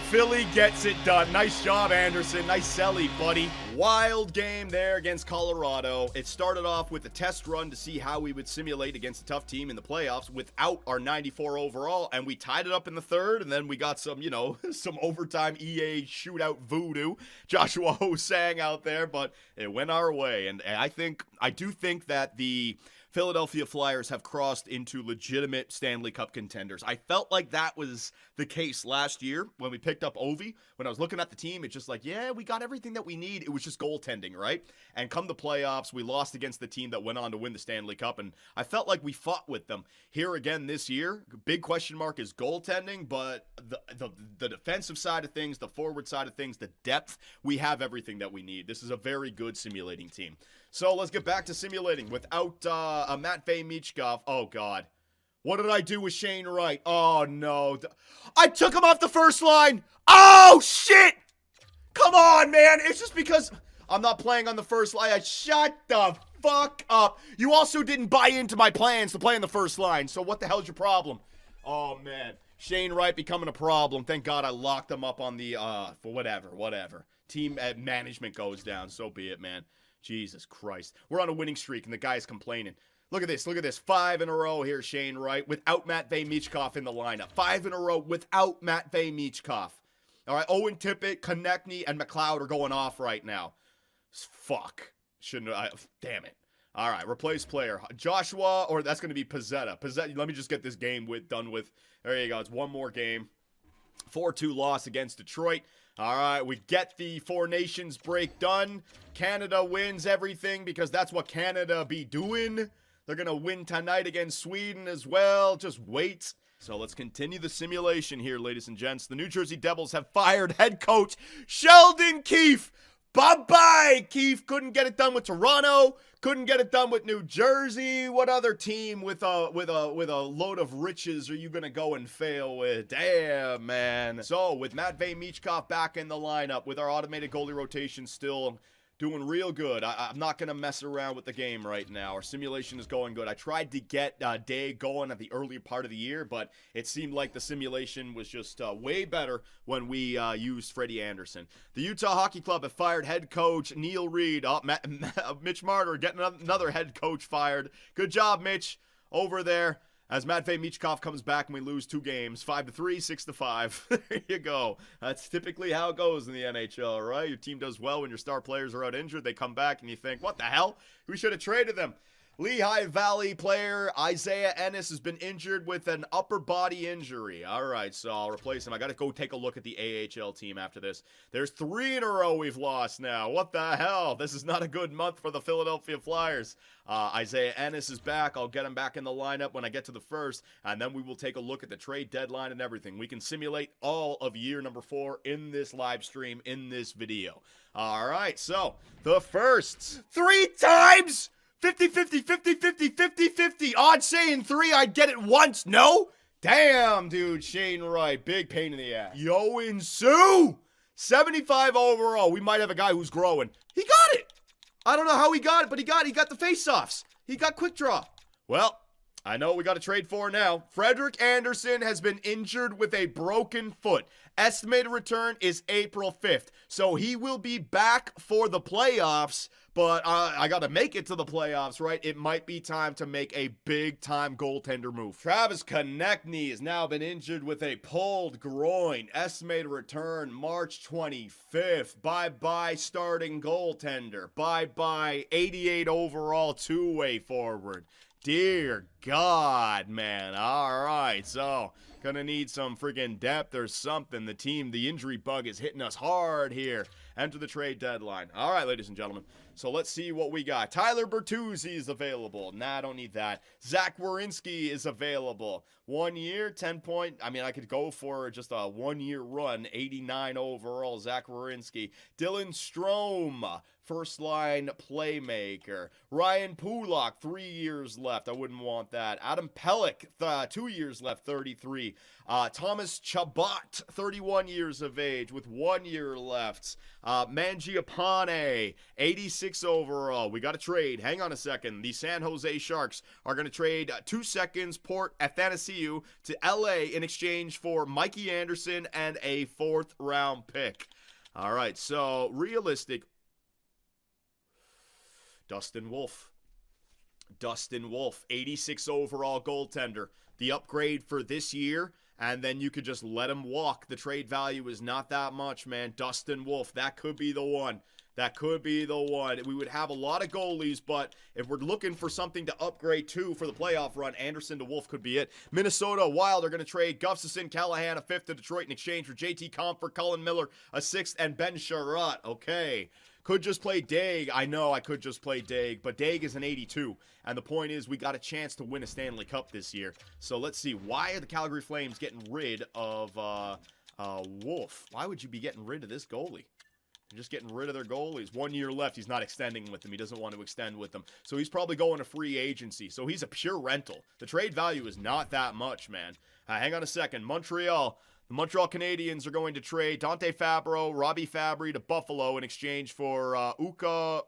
Philly gets it done. Nice job, Anderson. Nice selly, buddy. Wild game there against Colorado. It started off with a test run to see how we would simulate against a tough team in the playoffs without our 94 overall, and we tied it up in the third, and then we got some, some overtime EA shootout voodoo. Joshua Ho-Sang out there, but it went our way, and I do think that the Philadelphia Flyers have crossed into legitimate Stanley Cup contenders. I felt like that was the case last year when we picked up Ovi. When I was looking at the team, it's just like, yeah, we got everything that we need. It was just goaltending, right? And come the playoffs, we lost against the team that went on to win the Stanley Cup, and I felt like we fought with them. Here again this year, big question mark is goaltending, but the defensive side of things, the forward side of things, the depth, we have everything that we need. This is a very good simulating team. So let's get back to simulating without a Matvei Michkov. Oh, God. What did I do with Shane Wright? Oh, no. I took him off the first line. Oh, shit. Come on, man. It's just because I'm not playing on the first line. Shut the fuck up. You also didn't buy into my plans to play on the first line. So what the hell's your problem? Oh, man. Shane Wright becoming a problem. Thank God I locked him up on the, for whatever. Team management goes down. So be it, man. Jesus Christ. We're on a winning streak, and the guy's complaining. Look at this. Look at this. 5 in a row here, Shane Wright, without Matvei Michkov in the lineup. 5 in a row without Matvei Michkov. All right, Owen Tippett, Konechny, and McLeod are going off right now. Fuck. Shouldn't I? Damn it. All right, replace player. Joshua, or that's going to be Pizzetta. Pizzetta, let me just get this game done with. There you go. It's one more game. 4-2 loss against Detroit. All right, we get the Four Nations break done. Canada wins everything because that's what Canada be doing. They're going to win tonight against Sweden as well. Just wait. So let's continue the simulation here, ladies and gents. The New Jersey Devils have fired head coach Sheldon Keefe. Bye-bye, Keefe. Couldn't get it done with Toronto. Couldn't get it done with New Jersey. What other team with a load of riches are you going to go and fail with? Damn, man. So, with Matvei Michkov back in the lineup, with our automated goalie rotation still doing real good. I'm not going to mess around with the game right now. Our simulation is going good. I tried to get Day going at the earlier part of the year, but it seemed like the simulation was just way better when we used Freddie Anderson. The Utah Hockey Club have fired head coach Neil Reed. Mitch Marner getting another head coach fired. Good job, Mitch, over there. As Matvei Michkov comes back and we lose 2 games, 5-3, 6-5. There you go. That's typically how it goes in the NHL, right? Your team does well when your star players are out injured. They come back and you think, what the hell? We should have traded them. Lehigh Valley player Isaiah Ennis has been injured with an upper body injury. All right, so I'll replace him. I got to go take a look at the AHL team after this. There's 3 in a row we've lost now. What the hell? This is not a good month for the Philadelphia Flyers. Isaiah Ennis is back. I'll get him back in the lineup when I get to the first, and then we will take a look at the trade deadline and everything. We can simulate all of year number 4 in this live stream, in this video. All right, so the first 3 times 50-50, 50-50, 50-50. Odds saying 3, I'd get it once. No? Damn, dude. Shane Wright. Big pain in the ass. Yo-In Sue. 75 overall. We might have a guy who's growing. He got it. I don't know how he got it, but he got the face-offs. He got quick draw. Well, I know what we got to trade for now. Frederik Andersen has been injured with a broken foot. Estimated return is April 5th. So he will be back for the playoffs, but I got to make it to the playoffs, right? It might be time to make a big-time goaltender move. Travis Konechny has now been injured with a pulled groin. Estimated return March 25th. Bye-bye starting goaltender. Bye-bye 88 overall two-way forward. Dear God, man. All right, so gonna need some friggin' depth or something. The injury bug is hitting us hard here. Enter the trade deadline. All right, ladies and gentlemen. So let's see what we got. Tyler Bertuzzi is available. Nah, I don't need that. Zach Werenski is available. 1 year, 10 point. I mean, I could go for just a 1 year run. 89 overall, Zach Werenski. Dylan Strome, first line playmaker. Ryan Pulak, 3 years left. I wouldn't want that. Adam Pelech, 2 years left, 33. Thomas Chabot, 31 years of age with 1 year left. Mangiapane, 86 overall. We got to trade. Hang on a second. The San Jose Sharks are going to trade 2 seconds Port Athanasiou to LA in exchange for Mikey Anderson and a 4th round pick. All right, so realistic. Dustin Wolf, 86 overall goaltender. The upgrade for this year, and then you could just let him walk. The trade value is not that much, man. Dustin Wolf, that could be the one. That could be the one. We would have a lot of goalies, but if we're looking for something to upgrade to for the playoff run, Anderson to Wolf could be it. Minnesota Wild are going to trade Gustafsson, Callahan, a 5th to Detroit in exchange for JT Compher, Cullen Miller, a 6th, and Ben Sherratt. Okay. Could just play Daig. I know I could just play Daig, but Daig is an 82. And the point is, we got a chance to win a Stanley Cup this year. So let's see. Why are the Calgary Flames getting rid of Wolf? Why would you be getting rid of this goalie? They're just getting rid of their goalies. 1 year left. He's not extending with them. He doesn't want to extend with them. So he's probably going to free agency. So he's a pure rental. The trade value is not that much, man. Hang on a second. Montreal. The Montreal Canadiens are going to trade Dante Fabro, Robbie Fabry to Buffalo in exchange for Pekka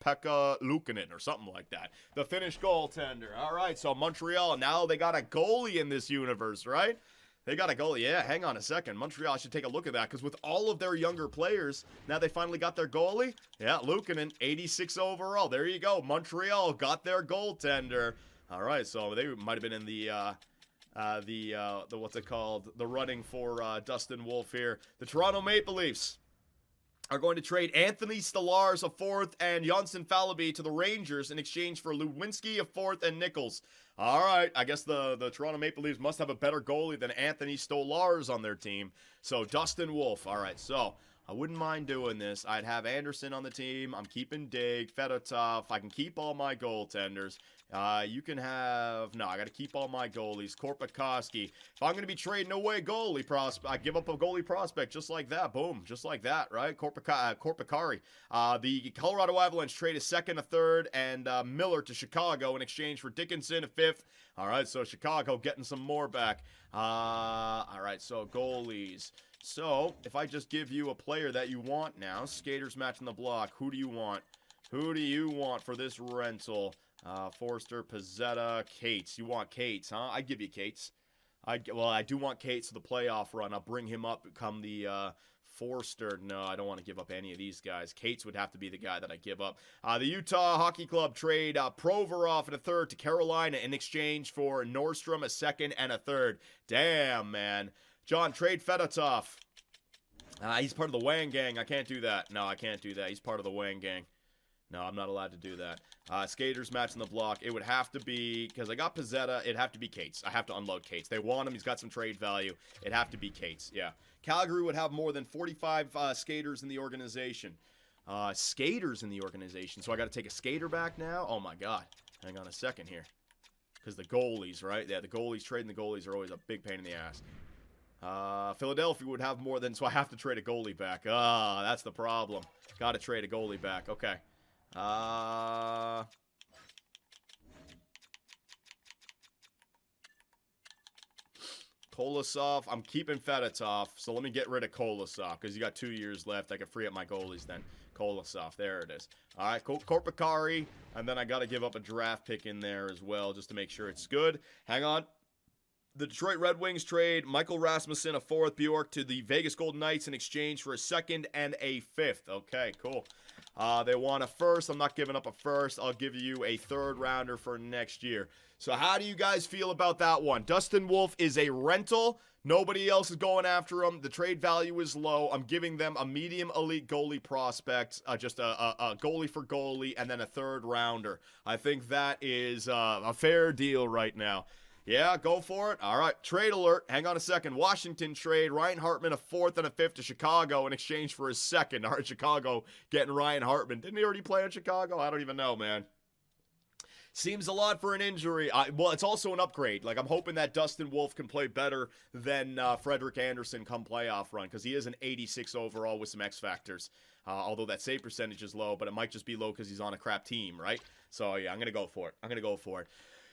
Luukkonen or something like that. The Finnish goaltender. All right, so Montreal, now they got a goalie in this universe, right? They got a goalie. Yeah, hang on a second. Montreal should take a look at that because with all of their younger players, now they finally got their goalie. Yeah, Luukkonen, 86 overall. There you go. Montreal got their goaltender. All right, so they might have been in the what's it called? The running for Dustin Wolf here. The Toronto Maple Leafs are going to trade Anthony Stolarz, a fourth, and Janssen Falaby to the Rangers in exchange for Lewinsky, a fourth, and Nichols. All right, I guess the Toronto Maple Leafs must have a better goalie than Anthony Stolarz on their team. So Dustin Wolf. All right, so I wouldn't mind doing this. I'd have Anderson on the team. I'm keeping Dig, Fedotov. I can keep all my goaltenders. You can have... No, I got to keep all my goalies. Korpikoski. If I'm going to be trading away goalie prospect, I give up a goalie prospect just like that. Boom. Just like that, right? Korpikari. The Colorado Avalanche trade a second, a third, and Miller to Chicago in exchange for Dickinson, a fifth. All right, so Chicago getting some more back. All right, so goalies. So, if I just give you a player that you want now, skaters matching the block, who do you want? Who do you want for this rental? Forster, Pizzetta, Cates. You want Cates, huh? I'd give you Cates. I do want Cates for the playoff run. I'll bring him up come the Forster. No, I don't want to give up any of these guys. Cates would have to be the guy that I give up. The Utah Hockey Club trade Provorov and a third to Carolina in exchange for Nordstrom, a second, and a third. Damn, man. John, trade Fedotov. He's part of the Wang Gang. I can't do that. No, I can't do that. He's part of the Wang Gang. No, I'm not allowed to do that. Skaters matching the block. It would have to be, because I got Pizzetta, it'd have to be Cates. I have to unload Cates. They want him. He's got some trade value. It'd have to be Cates, yeah. Calgary would have more than 45 skaters in the organization. Skaters in the organization. So I got to take a skater back now? Oh, my God. Hang on a second here. Because the goalies, right? Yeah, the goalies, trading the goalies are always a big pain in the ass. Philadelphia would have more than, so I have to trade a goalie back. That's the problem. Got to trade a goalie back. Okay. Kolosov. I'm keeping Fedotov, so let me get rid of Kolosov, because you got 2 years left. I can free up my goalies then. Kolosov, there it is. All right, Korpikari, and then I got to give up a draft pick in there as well, just to make sure it's good. Hang on. The Detroit Red Wings trade Michael Rasmussen, a fourth, Bjork to the Vegas Golden Knights in exchange for a second and a fifth. Okay, cool. They want a first. I'm not giving up a first. I'll give you a third rounder for next year. So how do you guys feel about that one? Dustin Wolf is a rental. Nobody else is going after him. The trade value is low. I'm giving them a medium elite goalie prospect, just a goalie for goalie, and then a third rounder. I think that is a fair deal right now. Yeah, go for it. All right, trade alert. Hang on a second. Washington trade Ryan Hartman, a fourth and a fifth to Chicago in exchange for his second. All right, Chicago getting Ryan Hartman. Didn't he already play in Chicago? I don't even know, man. Seems a lot for an injury. Well, it's also an upgrade. Like, I'm hoping that Dustin Wolf can play better than Frederik Andersen come playoff run, because he is an 86 overall with some X factors. Although that save percentage is low, but it might just be low because he's on a crap team, right? So, yeah, I'm going to go for it.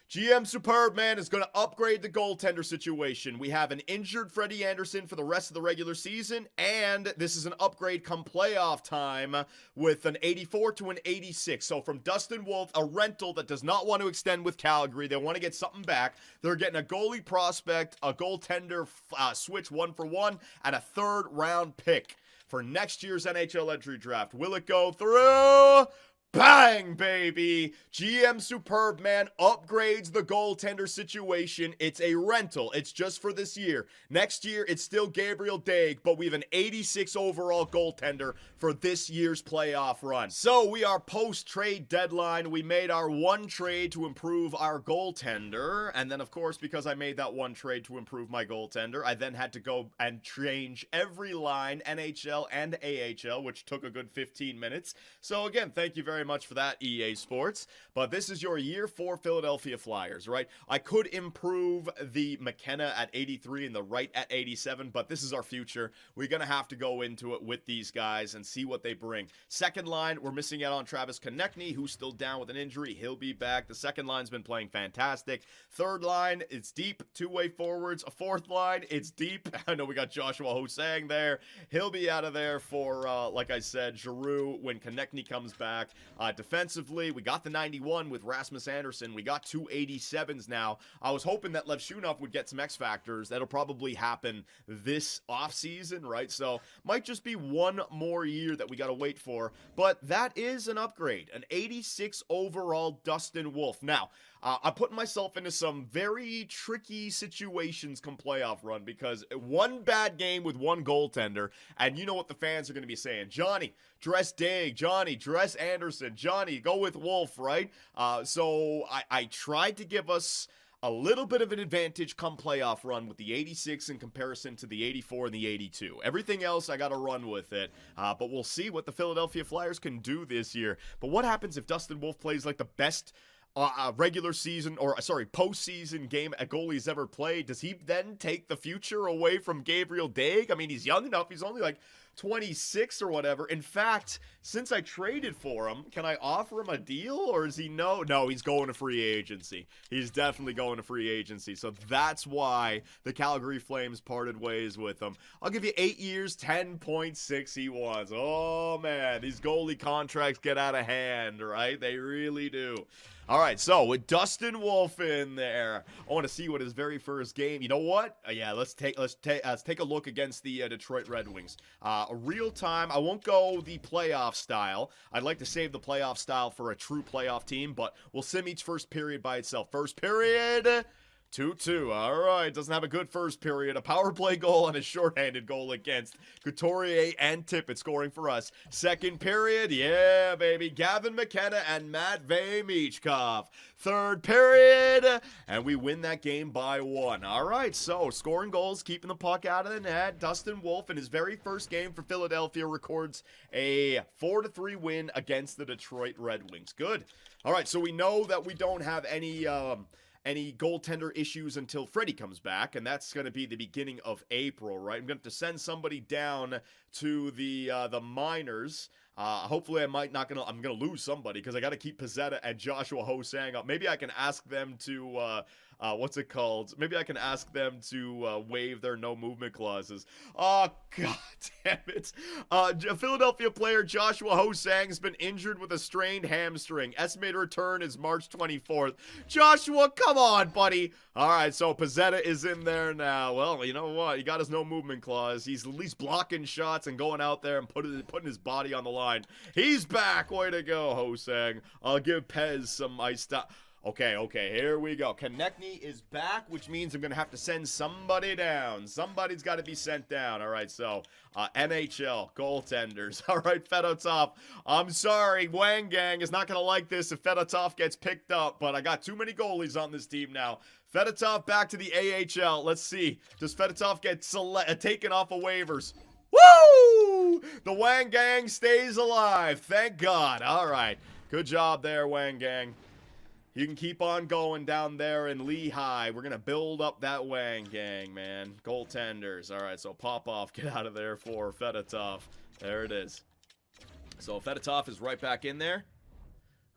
GM Superb, man, is going to upgrade the goaltender situation. We have an injured Freddie Anderson for the rest of the regular season, and this is an upgrade come playoff time with an 84 to an 86. So from Dustin Wolf, a rental that does not want to extend with Calgary. They want to get something back. They're getting a goalie prospect, a goaltender switch 1-for-1, and a third round pick for next year's NHL entry draft. Will it go through? Bang, baby! GM Superb, man, upgrades the goaltender situation. It's a rental. It's just for this year. Next year, it's still Gabriel Daig, but we have an 86 overall goaltender for this year's playoff run. So we are post-trade deadline. We made our one trade to improve our goaltender. And then, of course, because I made that one trade to improve my goaltender, I then had to go and change every line, NHL and AHL, which took a good 15 minutes. So again, thank you very much for that, EA Sports. But this is your year 4 Philadelphia Flyers, right? I could improve the McKenna at 83 and the Wright at 87, but this is our future. We're going to have to go into it with these guys and see what they bring. Second line, we're missing out on Travis Konechny, who's still down with an injury. He'll be back. The second line's been playing fantastic. Third line, it's deep. Two-way forwards. A fourth line, it's deep. I know we got Joshua Hosang there. He'll be out of there for, like I said, Giroux when Konechny comes back. Defensively, we got the 91 with Rasmus Andersson. We got 2 87s now. I was hoping that Lev Shunov would get some X factors. That'll probably happen this offseason, right? So might just be one more year that we got to wait for. But that is an upgrade. An 86 overall Dustin Wolf. Now, I'm putting myself into some very tricky situations come playoff run because one bad game with one goaltender, and you know what the fans are going to be saying. Johnny, dress Dag. Johnny, dress Anderson. Johnny, go with Wolf, right? So I tried to give us a little bit of an advantage come playoff run with the 86 in comparison to the 84 and the 82. Everything else, I got to run with it. But we'll see what the Philadelphia Flyers can do this year. But what happens if Dustin Wolf plays like the best regular season, or sorry, postseason game a goalie's ever played? Does he then take the future away from Gabriel Dag? I mean, he's young enough. He's only like 26 or whatever. In fact, since I traded for him, can I offer him a deal, or is he no, he's going to free agency. He's definitely going to free agency. So that's why the Calgary Flames parted ways with him. I'll give you 8 years, 10.6 he wants. Oh man, these goalie contracts get out of hand, right? They really do. All right, so with Dustin Wolf in there, I want to see what his very first game. You know what? Yeah, let's take a look against the Detroit Red Wings. Real time. I won't go the playoff style. I'd like to save the playoff style for a true playoff team, but we'll sim each first period by itself. First period. 2-2. All right. Doesn't have a good first period. A power play goal and a shorthanded goal against Couturier and Tippett scoring for us. Second period. Yeah, baby. Gavin McKenna and Matvey Michkov. Third period. And we win that game by 1. All right. So scoring goals, keeping the puck out of the net. Dustin Wolf in his very first game for Philadelphia records a 4-3 win against the Detroit Red Wings. Good. All right. So we know that we don't have any goaltender issues until Freddie comes back, and that's going to be the beginning of April, right? I'm going to have to send somebody down to the minors. Hopefully I'm going to lose somebody because I got to keep Pizzetta and Joshua Ho-Sang up. Maybe I can ask them to what's it called? Maybe I can ask them to waive their no movement clauses. Oh, god damn it. Philadelphia player Joshua Ho-Sang has been injured with a strained hamstring. Estimated return is March 24th. Joshua, come on, buddy. All right, so Pizzetta is in there now. Well, you know what? He got his no movement clause. He's at least blocking shots and going out there and putting his body on the line. He's back. Way to go, Ho-Sang. I'll give Pez some ice stop. Okay, here we go. Konechny is back, which means I'm going to have to send somebody down. Somebody's got to be sent down. All right, so NHL, goaltenders. All right, Fedotov. I'm sorry, Wang Gang is not going to like this if Fedotov gets picked up, but I got too many goalies on this team now. Fedotov back to the AHL. Let's see. Does Fedotov get taken off of waivers? Woo! The Wang Gang stays alive. Thank God. All right. Good job there, Wang Gang. You can keep on going down there in Lehigh. We're going to build up that Wang Gang, man. Goaltenders. All right, so Popov, get out of there for Fedotov. There it is. So Fedotov is right back in there.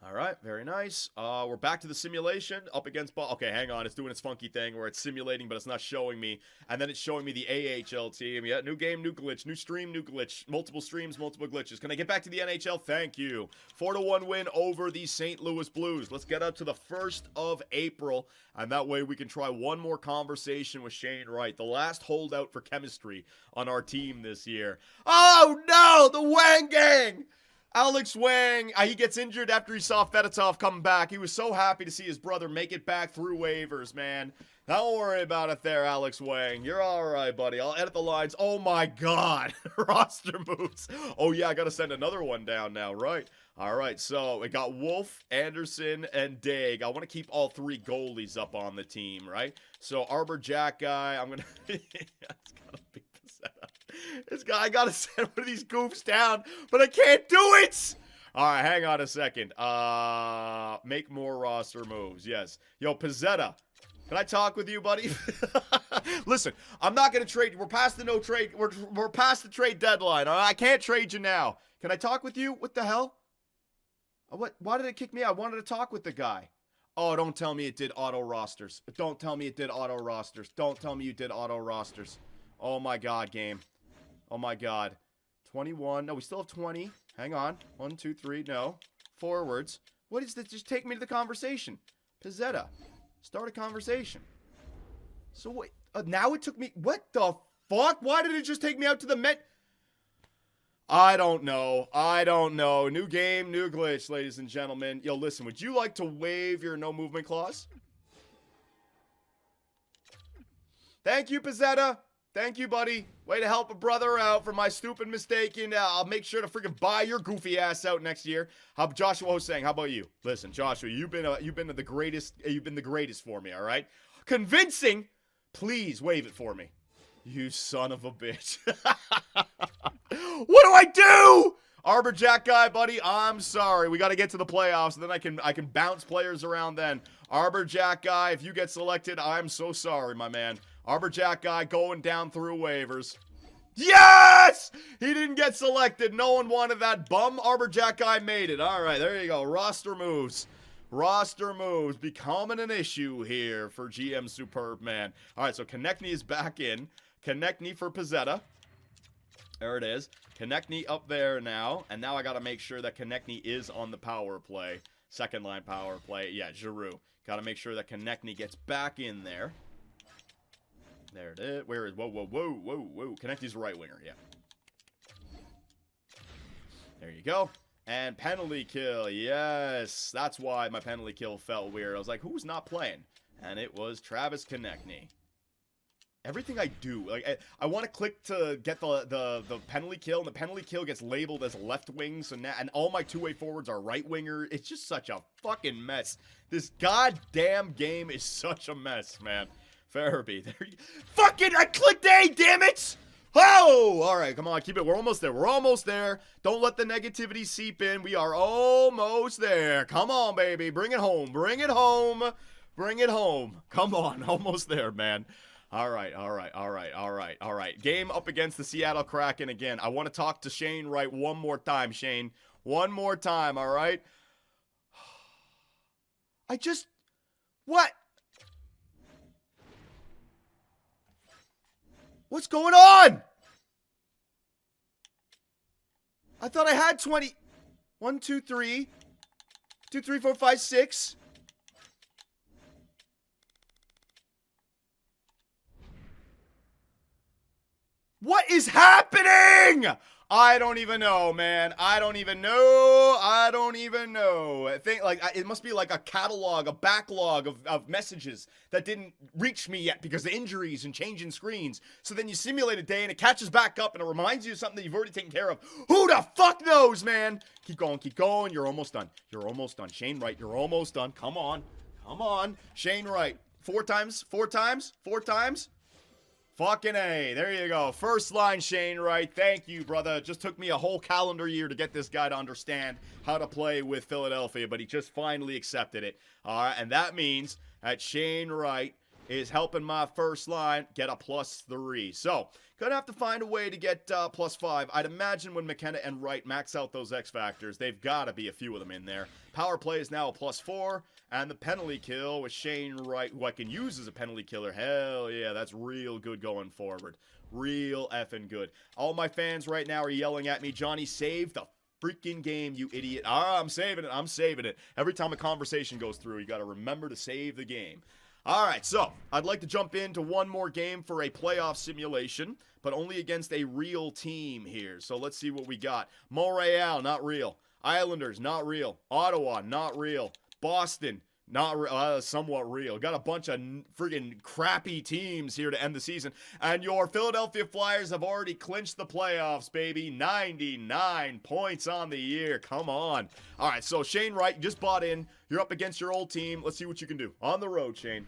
All right, very nice. We're back to the simulation up against okay, hang on. It's doing its funky thing where it's simulating, but it's not showing me. And then it's showing me the AHL team. Yeah, new game, new glitch. New stream, new glitch. Multiple streams, multiple glitches. Can I get back to the NHL? Thank you. 4-1 win over the St. Louis Blues. Let's get up to the 1st of April. And that way we can try one more conversation with Shane Wright. The last holdout for chemistry on our team this year. Oh, no! The Wang Gang! Alex Wang, he gets injured after he saw Fedotov come back. He was so happy to see his brother make it back through waivers, man. Don't worry about it there, Alex Wang. You're all right, buddy. I'll edit the lines. Oh, my God. Roster moves. Oh, yeah, I got to send another one down now, right? All right, so we got Wolf, Anderson, and Dag. I want to keep all 3 goalies up on the team, right? So Arbor Jack guy, I'm going to... It's got to be this guy, I gotta send one of these goofs down, but I can't do it! Alright, hang on a second. Make more roster moves. Yes. Yo, Pizzetta, can I talk with you, buddy? Listen, I'm not gonna trade you. We're past the no trade. We're past the trade deadline. All right? I can't trade you now. Can I talk with you? What the hell? What? Why did it kick me out? I wanted to talk with the guy. Oh, don't tell me it did auto rosters. Don't tell me it did auto rosters. Don't tell me you did auto rosters. Oh my God, game. Oh my God. 21. No, we still have 20. Hang on. 1, 2, 3. No. forwards. What is this? Just take me to the conversation. Pizzetta. Start a conversation. So what? Now it took me... What the fuck? Why did it just take me out to the Met? I don't know. New game, new glitch, ladies and gentlemen. Yo, listen, would you like to waive your no movement clause? Thank you, Pizzetta. Thank you, buddy. Way to help a brother out for my stupid mistake. And I'll make sure to freaking buy your goofy ass out next year. Joshua was saying, how about you? Listen, Joshua, you've been the greatest for me, all right? Convincing. Please waive it for me. You son of a bitch. What do I do? Arbor Jack guy, buddy, I'm sorry. We got to get to the playoffs, and then I can bounce players around then. Arbor Jack guy, if you get selected, I'm so sorry, my man. Arbor Jack guy going down through waivers. Yes! He didn't get selected. No one wanted that bum. Arbor Jack guy made it. All right, there you go. Roster moves. Roster moves becoming an issue here for GM Superb Man. All right, so Konechny is back in. Konechny for Pizzetta. There it is. Konechny up there now. And now I got to make sure that Konechny is on the power play. Second line power play. Yeah, Giroux. Got to make sure that Konechny gets back in there. There it is. Where is... Whoa. Konechny's the right winger, yeah. There you go. And penalty kill. Yes. That's why my penalty kill felt weird. I was like, who's not playing? And it was Travis Konechny. Everything I do, like I want to click to get the penalty kill, and the penalty kill gets labeled as left wing, so now, and all my two-way forwards are right winger. It's just such a fucking mess. This goddamn game is such a mess, man. Farabee, there you... Fucking, I clicked A, damn it! Oh! Alright, come on, keep it. We're almost there. We're almost there. Don't let the negativity seep in. We are almost there. Come on, baby. Bring it home. Bring it home. Bring it home. Come on. Almost there, man. Alright. Game up against the Seattle Kraken again. I want to talk to Shane Wright one more time, Shane. One more time, alright? What? What's going on? I thought I had 20. 1, 2, 3. 2, 3, 4, 5, 6. What is happening? I don't even know, man. I don't even know. I think like it must be like a catalog, a backlog of messages that didn't reach me yet because of injuries and changing screens. So then you simulate a day and it catches back up and it reminds you of something that you've already taken care of. Who the fuck knows, man? Keep going. You're almost done. Shane Wright, you're almost done. Come on. Shane Wright. 4 times. Fucking A. There you go. First line, Shane Wright. Thank you, brother. It just took me a whole calendar year to get this guy to understand how to play with Philadelphia, but he just finally accepted it. All right, and that means that Shane Wright is helping my first line get a +3. So, gonna have to find a way to get +5. I'd imagine when McKenna and Wright max out those X factors, they've got to be a few of them in there. Power play is now a +4, and the penalty kill with Shane Wright, who I can use as a penalty killer. Hell yeah, that's real good going forward. Real effing good. All my fans right now are yelling at me, Johnny, save the freaking game, you idiot. I'm saving it. Every time a conversation goes through, you got to remember to save the game. All right, so I'd like to jump into one more game for a playoff simulation, but only against a real team here. So let's see what we got. Montreal, not real. Islanders, not real. Ottawa, not real. Boston, not somewhat real. Got a bunch of friggin' crappy teams here to end the season. And your Philadelphia Flyers have already clinched the playoffs, baby. 99 points on the year. Come on. All right, so Shane Wright, you just bought in. You're up against your old team. Let's see what you can do. On the road, Shane.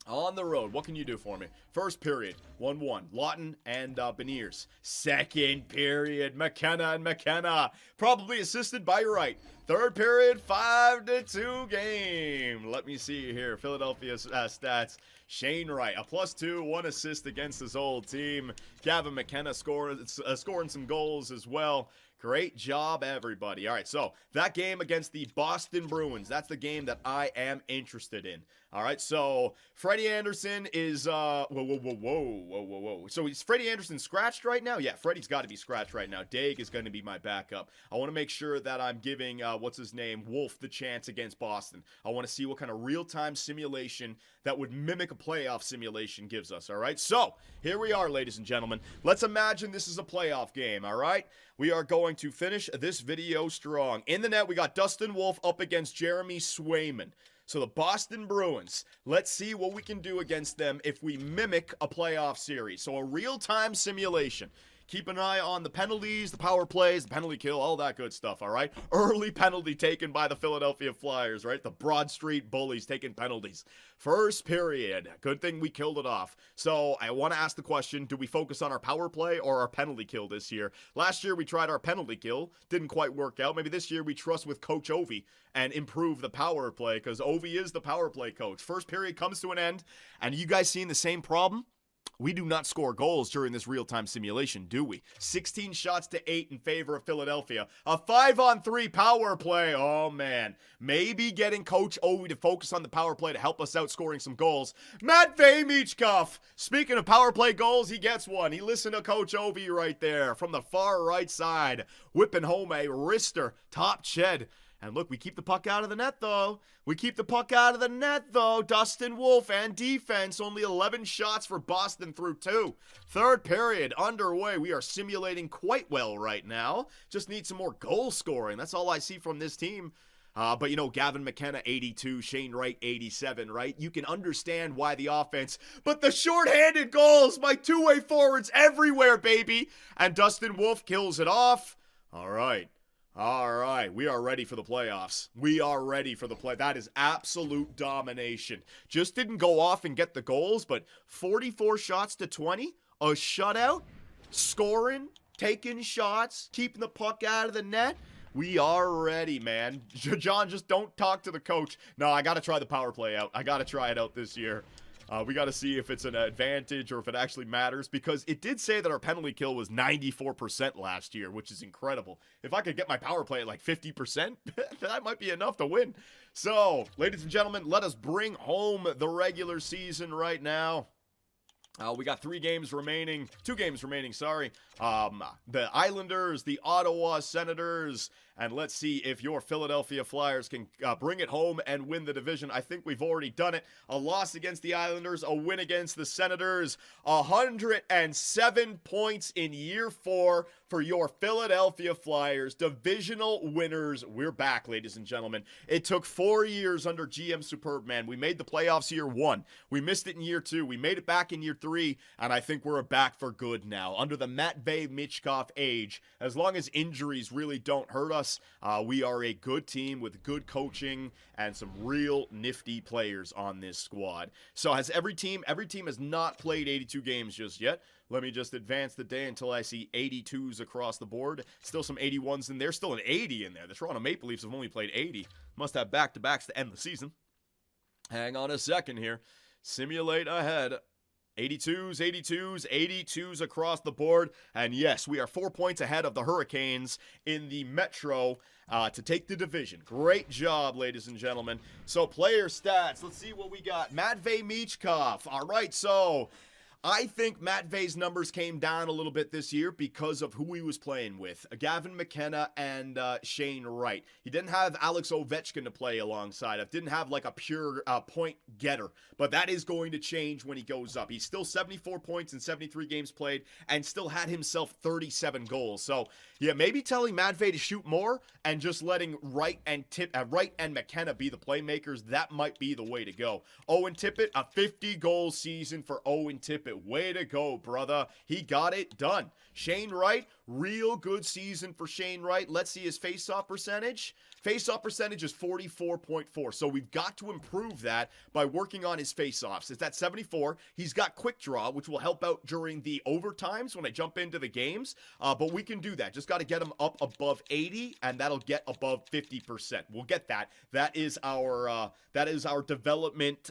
On the road. What can you do for me? First period, 1-1. Lawton and Beniers. Second period, McKenna. Probably assisted by Wright. Third period, 5-2 game. Let me see here. Philadelphia's stats. Shane Wright, a +2, 1 assist against his old team. Gavin McKenna scoring some goals as well. Great job, everybody. All right, so that game against the Boston Bruins, that's the game that I am interested in. All right, so Freddie Anderson is, whoa. So is Freddie Anderson scratched right now? Yeah, Freddie's got to be scratched right now. Daig is going to be my backup. I want to make sure that I'm giving, Wolf the chance against Boston. I want to see what kind of real-time simulation that would mimic a playoff simulation gives us, all right? So, here we are, ladies and gentlemen. Let's imagine this is a playoff game, all right? We are going to finish this video strong. In the net, we got Dustin Wolf up against Jeremy Swayman. So the Boston Bruins, let's see what we can do against them if we mimic a playoff series. So a real-time simulation. Keep an eye on the penalties, the power plays, the penalty kill, all that good stuff, all right? Early penalty taken by the Philadelphia Flyers, right? The Broad Street Bullies taking penalties. First period. Good thing we killed it off. So I want to ask the question, do we focus on our power play or our penalty kill this year? Last year we tried our penalty kill. Didn't quite work out. Maybe this year we trust with Coach Ovi and improve the power play because Ovi is the power play coach. First period comes to an end, and you guys seeing the same problem? We do not score goals during this real-time simulation, do we? 16 shots to 8 in favor of Philadelphia. A 5-on-3 power play. Oh, man. Maybe getting Coach Ovi to focus on the power play to help us out scoring some goals. Matvei Michkov. Speaking of power play goals, he gets one. He listened to Coach Ovi right there from the far right side. Whipping home a wrister. Top shed. And look, we keep the puck out of the net, though. Dustin Wolf and defense. Only 11 shots for Boston through 2. Third period underway. We are simulating quite well right now. Just need some more goal scoring. That's all I see from this team. But, you know, Gavin McKenna, 82. Shane Wright, 87, right? You can understand why the offense. But the shorthanded goals, my two-way forwards everywhere, baby. And Dustin Wolf kills it off. All right, we are ready for the playoffs. That is absolute domination. Just didn't go off and get the goals, but 44 shots to 20, a shutout, scoring, taking shots, keeping the puck out of the net. We are ready, man. John, just don't talk to the coach. No, I got to try the power play out. I got to try it out this year. We got to see if it's an advantage or if it actually matters, because it did say that our penalty kill was 94% last year, which is incredible. If I could get my power play at like 50%, that might be enough to win. So, ladies and gentlemen, let us bring home the regular season right now. We got 2 games remaining, the Islanders, the Ottawa Senators, and let's see if your Philadelphia Flyers can bring it home and win the division. I think we've already done it. A loss against the Islanders, a win against the Senators. 107 points in year 4 for your Philadelphia Flyers. Divisional winners. We're back, ladies and gentlemen. It took 4 years under GM Superbman. We made the playoffs year 1. We missed it in year 2. We made it back in year 3, and I think we're back for good now. Under the Matvei Michkov age, as long as injuries really don't hurt us, we are a good team with good coaching and some real nifty players on this squad. So has every team has not played 82 games just yet. Let me just advance the day until I see 82s across the board. Still some 81s in there. Still an 80 in there. The Toronto Maple Leafs have only played 80. Must have back-to-backs to end the season. Hang on a second here. Simulate ahead. 82s across the board. And yes, we are 4 points ahead of the Hurricanes in the Metro to take the division. Great job, ladies and gentlemen. So player stats. Let's see what we got. Matvei Michkov. All right, so I think Matvei's numbers came down a little bit this year because of who he was playing with. Gavin McKenna and Shane Wright. He didn't have Alex Ovechkin to play alongside of. Didn't have like a pure point getter. But that is going to change when he goes up. He's still 74 points in 73 games played and still had himself 37 goals. So, yeah, maybe telling Matvei to shoot more and just letting Wright and McKenna be the playmakers, that might be the way to go. Owen Tippett, a 50-goal season for Owen Tippett. Way to go, brother. He got it done. Shane Wright, real good season for Shane Wright. Let's see his face-off percentage. Face-off percentage is 44.4, so we've got to improve that by working on his face-offs. It's at 74. He's got quick draw, which will help out during the overtimes when I jump into the games, but we can do that. Just got to get him up above 80, and that'll get above 50%. We'll get that. That is our development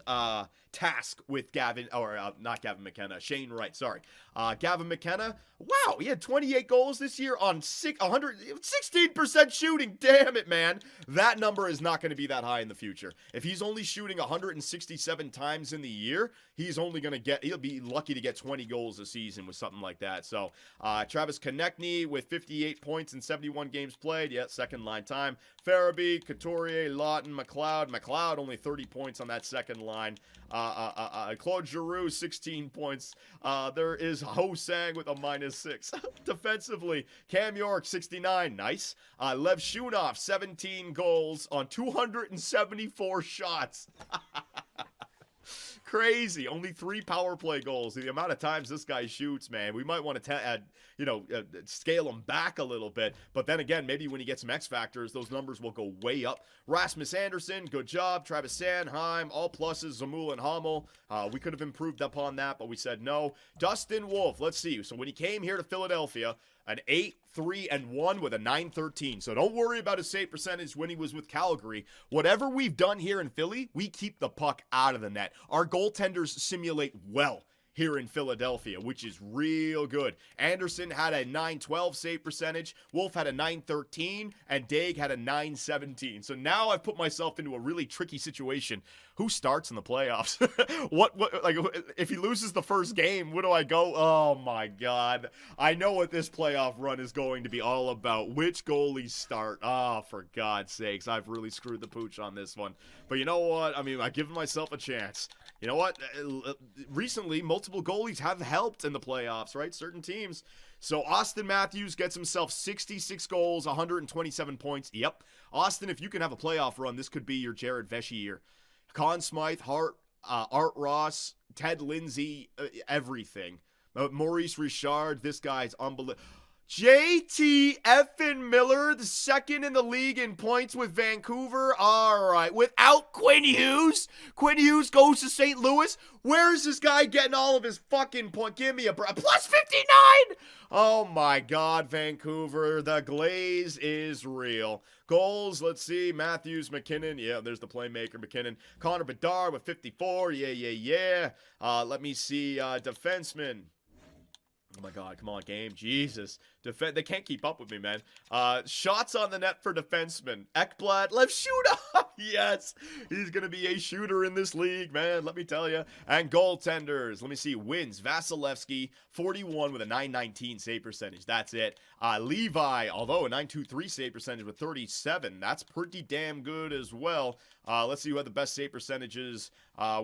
task with Gavin, or not Gavin McKenna, Shane Wright, sorry. Gavin McKenna, wow, he had 28 goals this year on 16% shooting. Damn it, man. That number is not going to be that high in the future. If he's only shooting 167 times in the year, he'll be lucky to get 20 goals a season with something like that. So, Travis Konechny with 58 points in 71 games played. Yeah, second line time. Farabee, Couturier, Lawton, McLeod only 30 points on that second line. Claude Giroux, 16 points. There is Ho-Sang with a -6. Defensively, Cam York, 69. Nice. Lev Shunov, 17 goals on 274 shots. Crazy. Only 3 power play goals. The amount of times this guy shoots, man, we might want to scale him back a little bit. But then again, maybe when he gets some X factors, those numbers will go way up. Rasmus Anderson, good job. Travis Sanheim, all pluses. Zamula and Hummel. We could have improved upon that, but we said no. Dustin Wolf, let's see. So when he came here to Philadelphia, an 8-3-1 with a 913. So don't worry about his save percentage when he was with Calgary. Whatever we've done here in Philly, we keep the puck out of the net. Our goaltenders simulate well here in Philadelphia, which is real good. Anderson had a 912 save percentage, Wolf had a 913, and Daig had a 917. So now I've put myself into a really tricky situation. Who starts in the playoffs? Like, if he loses the first game, where do I go? Oh my God. I know what this playoff run is going to be all about. Which goalies start? Oh, for God's sakes. I've really screwed the pooch on this one. But you know what? I mean, I've given myself a chance. You know what? Recently, multiple goalies have helped in the playoffs, right? Certain teams. So Austin Matthews gets himself 66 goals, 127 points. Yep. Austin, if you can have a playoff run, this could be your Jared Vesey year. Conn Smythe, Art Ross, Ted Lindsay, everything. Maurice Richard, this guy's unbelievable. JT effing Miller, the second in the league in points with Vancouver. All right, without Quinn Hughes. Quinn Hughes goes to St. Louis. Where is this guy getting all of his fucking point? Give me a plus 59. Oh my God, Vancouver. The glaze is real. Goals, let's see. Matthews, McKinnon. Yeah, there's the playmaker, McKinnon. Connor Bedard with 54. Yeah. Let me see. Defenseman. Oh my God, come on, game. Jesus. They can't keep up with me, man. Shots on the net for defensemen. Ekblad, left shooter. Yes. He's going to be a shooter in this league, man. Let me tell you. And goaltenders. Let me see. Wins. Vasilevsky, 41 with a 919 save percentage. That's it. Levi, although a 923 save percentage with 37. That's pretty damn good as well. Let's see who had the best save percentages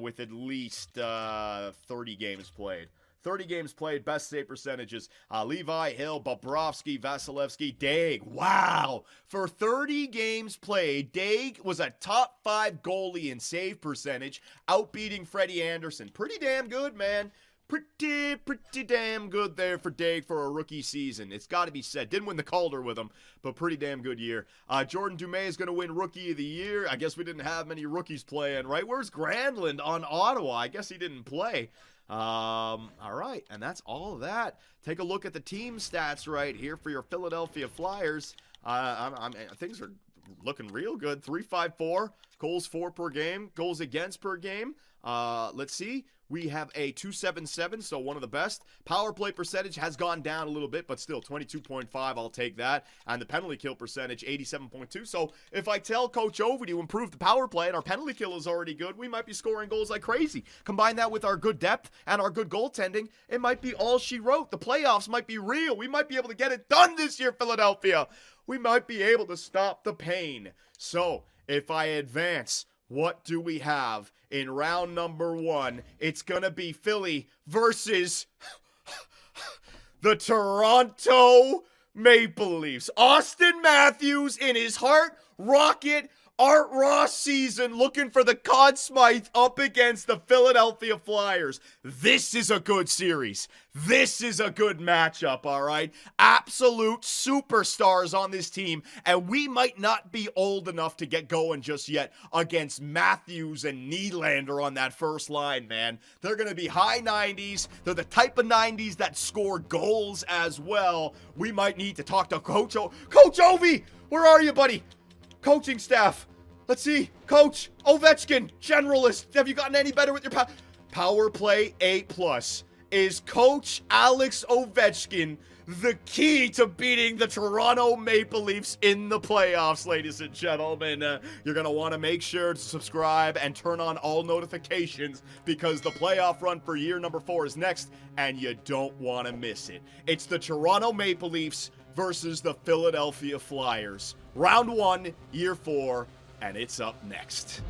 with at least 30 games played. 30 games played, best save percentages. Levi, Hill, Bobrovsky, Vasilevsky, Daig. Wow. For 30 games played, Daig was a top 5 goalie in save percentage, outbeating Freddie Anderson. Pretty damn good, man. Pretty damn good there for Daig for a rookie season. It's got to be said. Didn't win the Calder with him, but pretty damn good year. Jordan Dumais is going to win Rookie of the Year. I guess we didn't have many rookies playing, right? Where's Granlund on Ottawa? I guess he didn't play. All right, and that's all of that. Take a look at the team stats right here for your Philadelphia Flyers. Things are looking real good. 3-5-4, goals for per game, goals against per game. Let's see. We have a 277, so one of the best. Power play percentage has gone down a little bit, but still 22.5, I'll take that. And the penalty kill percentage, 87.2. So if I tell Coach Ovi to improve the power play and our penalty kill is already good, we might be scoring goals like crazy. Combine that with our good depth and our good goaltending, it might be all she wrote. The playoffs might be real. We might be able to get it done this year, Philadelphia. We might be able to stop the pain. So if I advance, what do we have in round number 1? It's going to be Philly versus the Toronto Maple Leafs. Austin Matthews in his Heart Rocket Art Ross season looking for the Conn Smythe up against the Philadelphia Flyers. This is a good series. This is a good matchup, all right? Absolute superstars on this team, and we might not be old enough to get going just yet against Matthews and Nylander on that first line, man. They're going to be high 90s. They're the type of 90s that score goals as well. We might need to talk to Coach Ovi. Where are you, buddy? Coaching staff. Let's see. Coach Ovechkin, generalist. Have you gotten any better with your power play 8+? Is Coach Alex Ovechkin the key to beating the Toronto Maple Leafs in the playoffs, ladies and gentlemen? You're going to want to make sure to subscribe and turn on all notifications because the playoff run for year number 4 is next, and you don't want to miss it. It's the Toronto Maple Leafs versus the Philadelphia Flyers. Round 1, year 4, and it's up next.